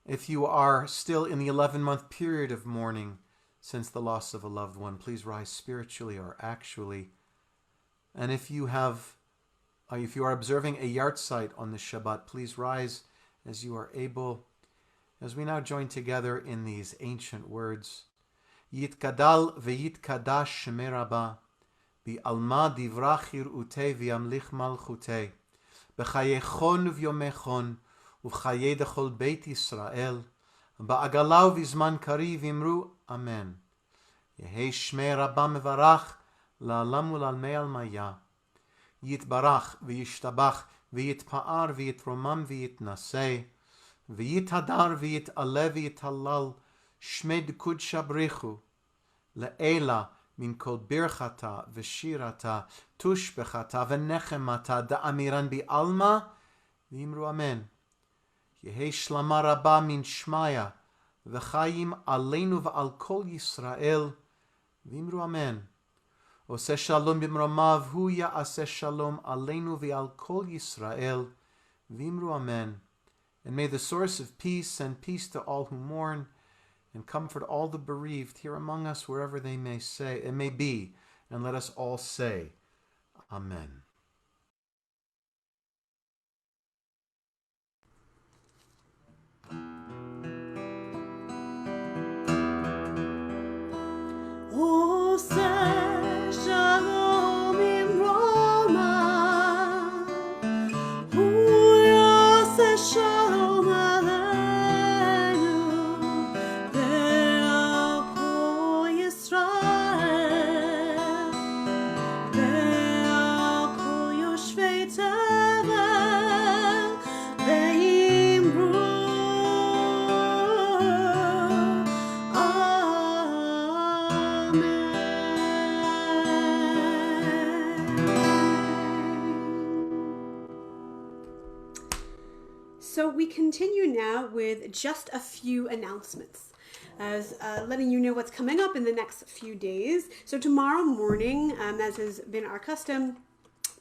If you are still in the 11-month period of mourning since the loss of a loved one, please rise spiritually or actually. And if you are observing a yahrzeit on the Shabbat, please rise as you are able, as we now join together in these ancient words. Yitkadal veyitkadash shemei Rabbah, Bi'alma divrach yir'utei v'yamlich malchutei, b'chayechon v'yomechon, uv'chayei dechol beit Yisrael, ba'agalau v'zman kariv imru, Amen. Yehei shmei Rabbah mevarach, la'alam u'lalmei almaya, yitbarach v'yishtabach v'yitpa'ar v'yitromam v'yitnasei, v'yithadar v'yit'aleh v'yithalal, shmed kudsha brichu, le'ela min kol birchata v'shirata, tushbechata v'nechemata, da'amiran bi'alma, v'imru amen. Yehei shlama rabba min shmaya, v'chayim aleinu v'al kol Yisrael, v'imru amen. Oseh shalom b'mromav, hu ya'aseh shalom aleinu v'al kol Yisrael, v'imru amen. And may the source of peace send peace to all who mourn, and comfort all the bereaved here among us, wherever they may be, and let us all say, Amen. So we continue now with just a few announcements, as letting you know what's coming up in the next few days. So tomorrow morning, as has been our custom,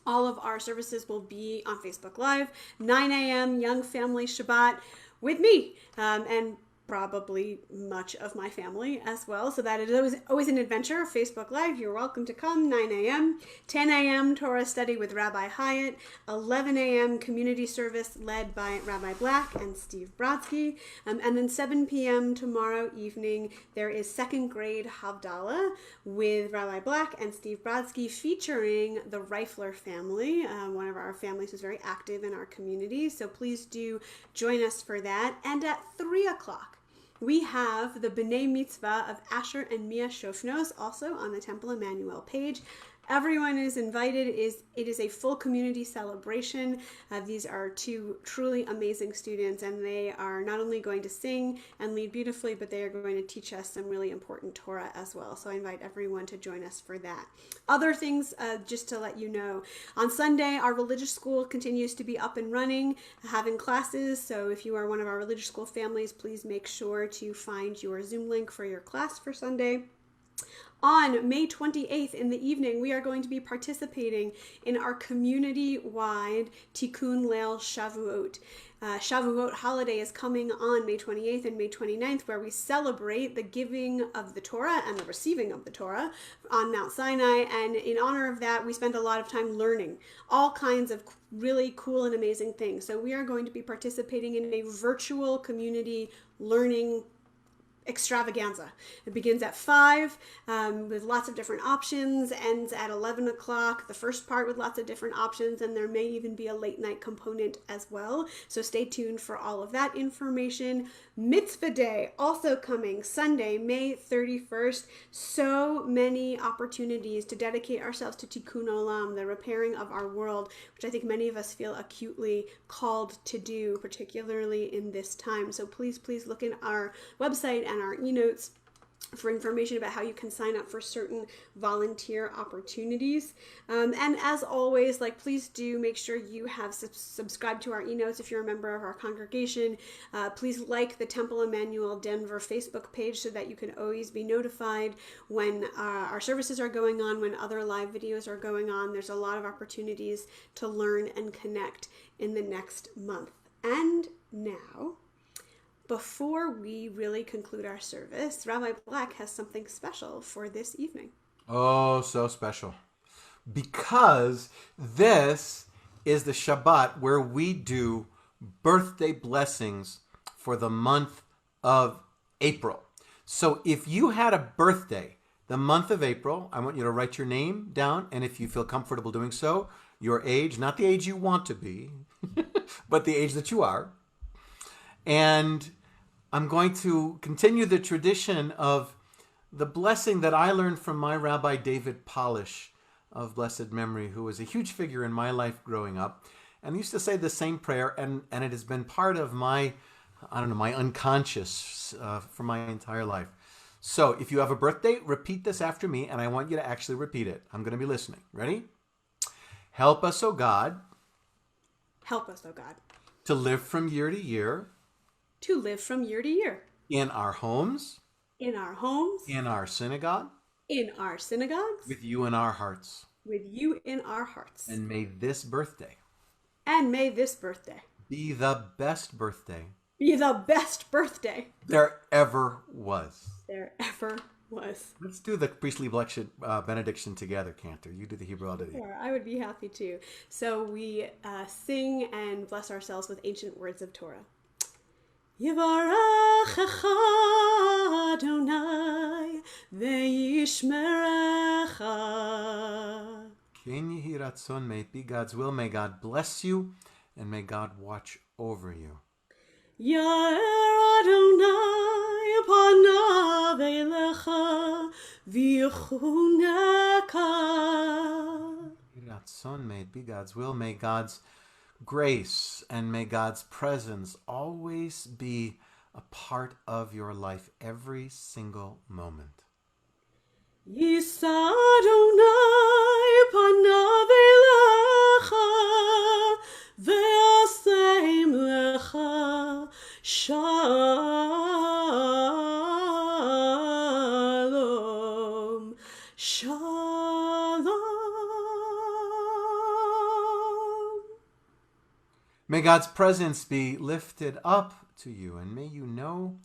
all of our services will be on Facebook Live, 9 a.m. Young Family Shabbat with me, and probably much of my family as well. So that is always an adventure. Facebook Live, you're welcome to come, 9 a.m. 10 a.m. Torah study with Rabbi Hyatt, 11 a.m. community service led by Rabbi Black and Steve Brodsky, and then 7 p.m. tomorrow evening, there is second grade Havdalah with Rabbi Black and Steve Brodsky featuring the Reifler family, one of our families who's very active in our community. So please do join us for that. And at 3 o'clock, we have the B'nai Mitzvah of Asher and Mia Shofnos also on the Temple Emmanuel page. Everyone is invited. It is a full community celebration. These are two truly amazing students, and they are not only going to sing and lead beautifully, but they are going to teach us some really important Torah as well. So I invite everyone to join us for that. Other things, just to let you know, on Sunday, our religious school continues to be up and running, having classes. So if you are one of our religious school families, please make sure to find your Zoom link for your class for Sunday. On May 28th in the evening, we are going to be participating in our community-wide Tikkun Leil Shavuot. Shavuot holiday is coming on May 28th and May 29th, where we celebrate the giving of the Torah and the receiving of the Torah on Mount Sinai. And in honor of that, we spend a lot of time learning all kinds of really cool and amazing things. So we are going to be participating in a virtual community learning extravaganza. It begins at 5 with lots of different options, ends at 11 o'clock, the first part with lots of different options, and there may even be a late night component as well. So stay tuned for all of that information. Mitzvah Day also coming Sunday, May 31st. So many opportunities to dedicate ourselves to Tikkun Olam, the repairing of our world, which I think many of us feel acutely called to do, particularly in this time. So please look in our website and our e-notes for information about how you can sign up for certain volunteer opportunities. And as always, please do make sure you have subscribed to our e-notes if you're a member of our congregation. Please like the Temple Emmanuel Denver Facebook page so that you can always be notified when our services are going on, when other live videos are going on. There's a lot of opportunities to learn and connect in the next month. And now, before we really conclude our service, Rabbi Black has something special for this evening. Oh, so special. Because this is the Shabbat where we do birthday blessings for the month of April. So if you had a birthday the month of April, I want you to write your name down, and if you feel comfortable doing so, your age, not the age you want to be, but the age that you are. And I'm going to continue the tradition of the blessing that I learned from my Rabbi David Polish of blessed memory, who was a huge figure in my life growing up, and used to say the same prayer, and it has been part of my unconscious for my entire life. So if you have a birthday, repeat this after me, and I want you to actually repeat it. I'm going to be listening. Ready? Help us, O God. Help us, O God. To live from year to year. To live from year to year. In our homes. In our homes. In our synagogue. In our synagogues. With you in our hearts. With you in our hearts. And may this birthday. And may this birthday. Be the best birthday. Be the best birthday. There ever was. There ever was. Let's do the priestly benediction together, Cantor. You do the Hebrew, I'll do the Hebrew. Sure, I would be happy to. So we sing and bless ourselves with ancient words of Torah. Yivarechecha Adonai ve'yishmerecha. Ken yehi ratzon, may it be God's will. May God bless you, and may God watch over you. Yair Adonai panav elecha v'yichuneka. Ratzon, may it be God's will. May God's grace and may God's presence always be a part of your life every single moment. Yisa Adonai panav elecha ve'asem lecha. May God's presence be lifted up to you, and may you know,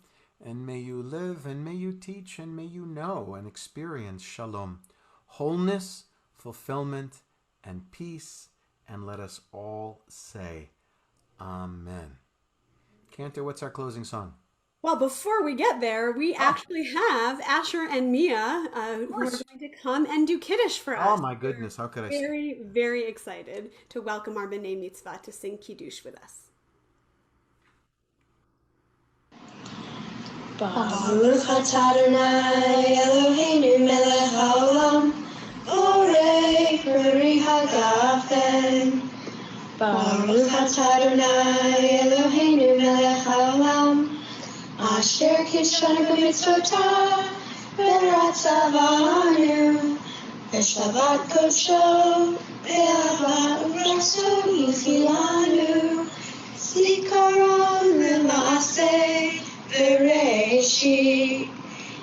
and may you live, and may you teach, and may you know and experience shalom, wholeness, fulfillment, and peace. And let us all say, Amen. Cantor, what's our closing song? Well, before we get there, we actually have Asher and Mia who are going to come and do Kiddush for us. Oh my goodness, how could I say? Very, very excited to welcome our B'nai Mitzvah to sing Kiddush with us. Baruch atah Adonai Eloheinu melech haolam borei peri hagafen. Baruch atah Adonai Eloheinu melech haolam asher kidshanu b'mitzvotav v'ratzavanu v'shavat kodsho v'ahavat uraso yichilanu zikaron l'maaseh Bereshit,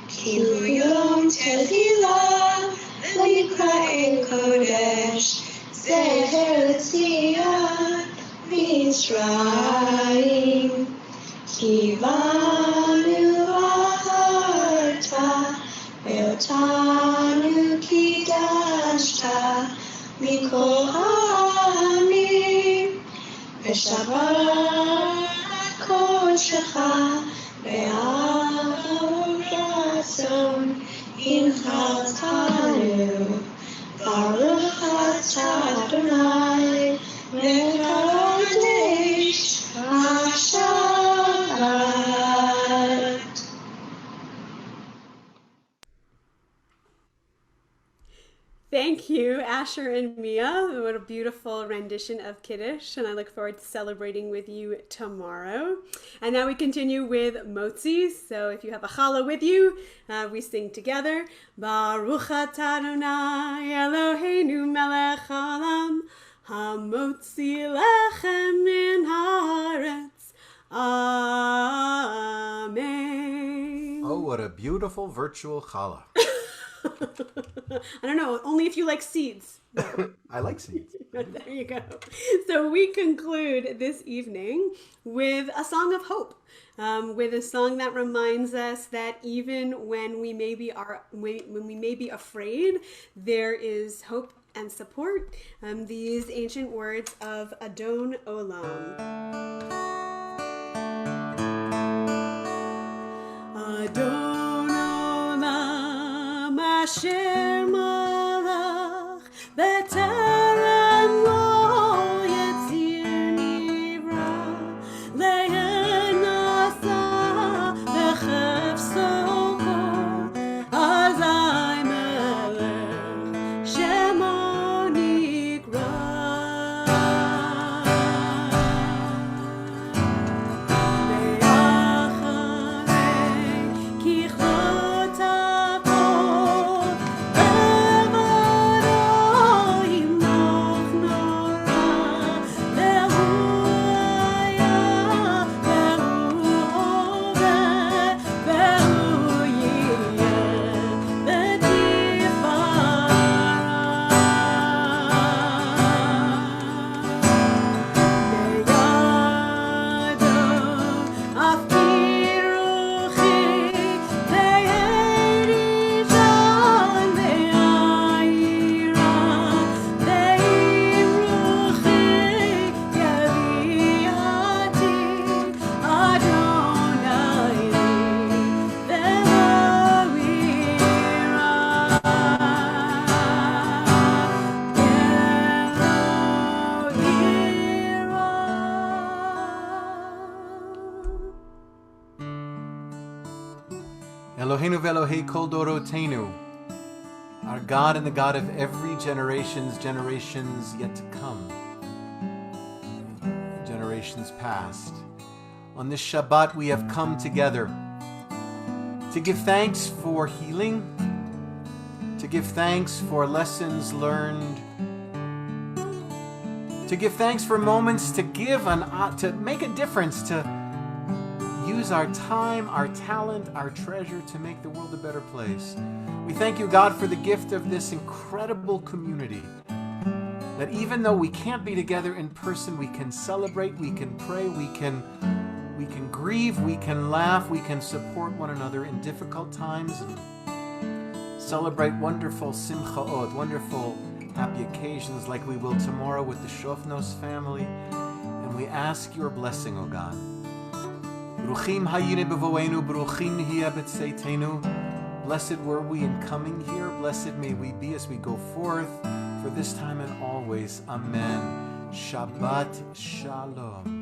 Kilu Yom Tevilah, V'Nikra Kodesh, Zecher L'Tzion, Mitzrayim, Kivanu V'Acharta, Ve'otanu Kidashta, Mikol Ha'amim, V'Shabbat Kodeshecha, Ve'ahav Inchatanu, Baruch atah Adonai, Mekadesh HaShabbat. Thank you, Asher and Mia. What a beautiful rendition of Kiddush, and I look forward to celebrating with you tomorrow. And now we continue with Motzi. So if you have a challah with you, we sing together. Baruch atah Adonai Eloheinu melech haolam, hamotzi lechem min haaretz. Amen. Oh, what a beautiful virtual challah. I don't know, only if you like seeds. I like seeds. There you go. So we conclude this evening with a song of hope, with a song that reminds us that even when we may be afraid, there is hope and support. These ancient words of Adon Olam. Adon Olam Asher Malach B'Terem Lo Yetzir Nivra Le'enasa B'Chefso Kol Azai Melech Shemo Nikra. Eloheinu ve'Elohei kol dorotenu, our God and the God of every generations yet to come, generations past. On this Shabbat we have come together to give thanks for healing, to give thanks for lessons learned, to give thanks for moments to give to make a difference, to use our time, our talent, our treasure to make the world a better place. We thank you, God, for the gift of this incredible community. that even though we can't be together in person, we can celebrate, we can pray, we can grieve, we can laugh, we can support one another in difficult times, and celebrate wonderful simchaot, wonderful happy occasions like we will tomorrow with the Shofnos family. And we ask your blessing, O God. Bruchim hayine bevoenu, bruchim nihiyeh b'tzeitenu. Blessed were we in coming here. Blessed may we be as we go forth for this time and always. Amen. Shabbat Shalom.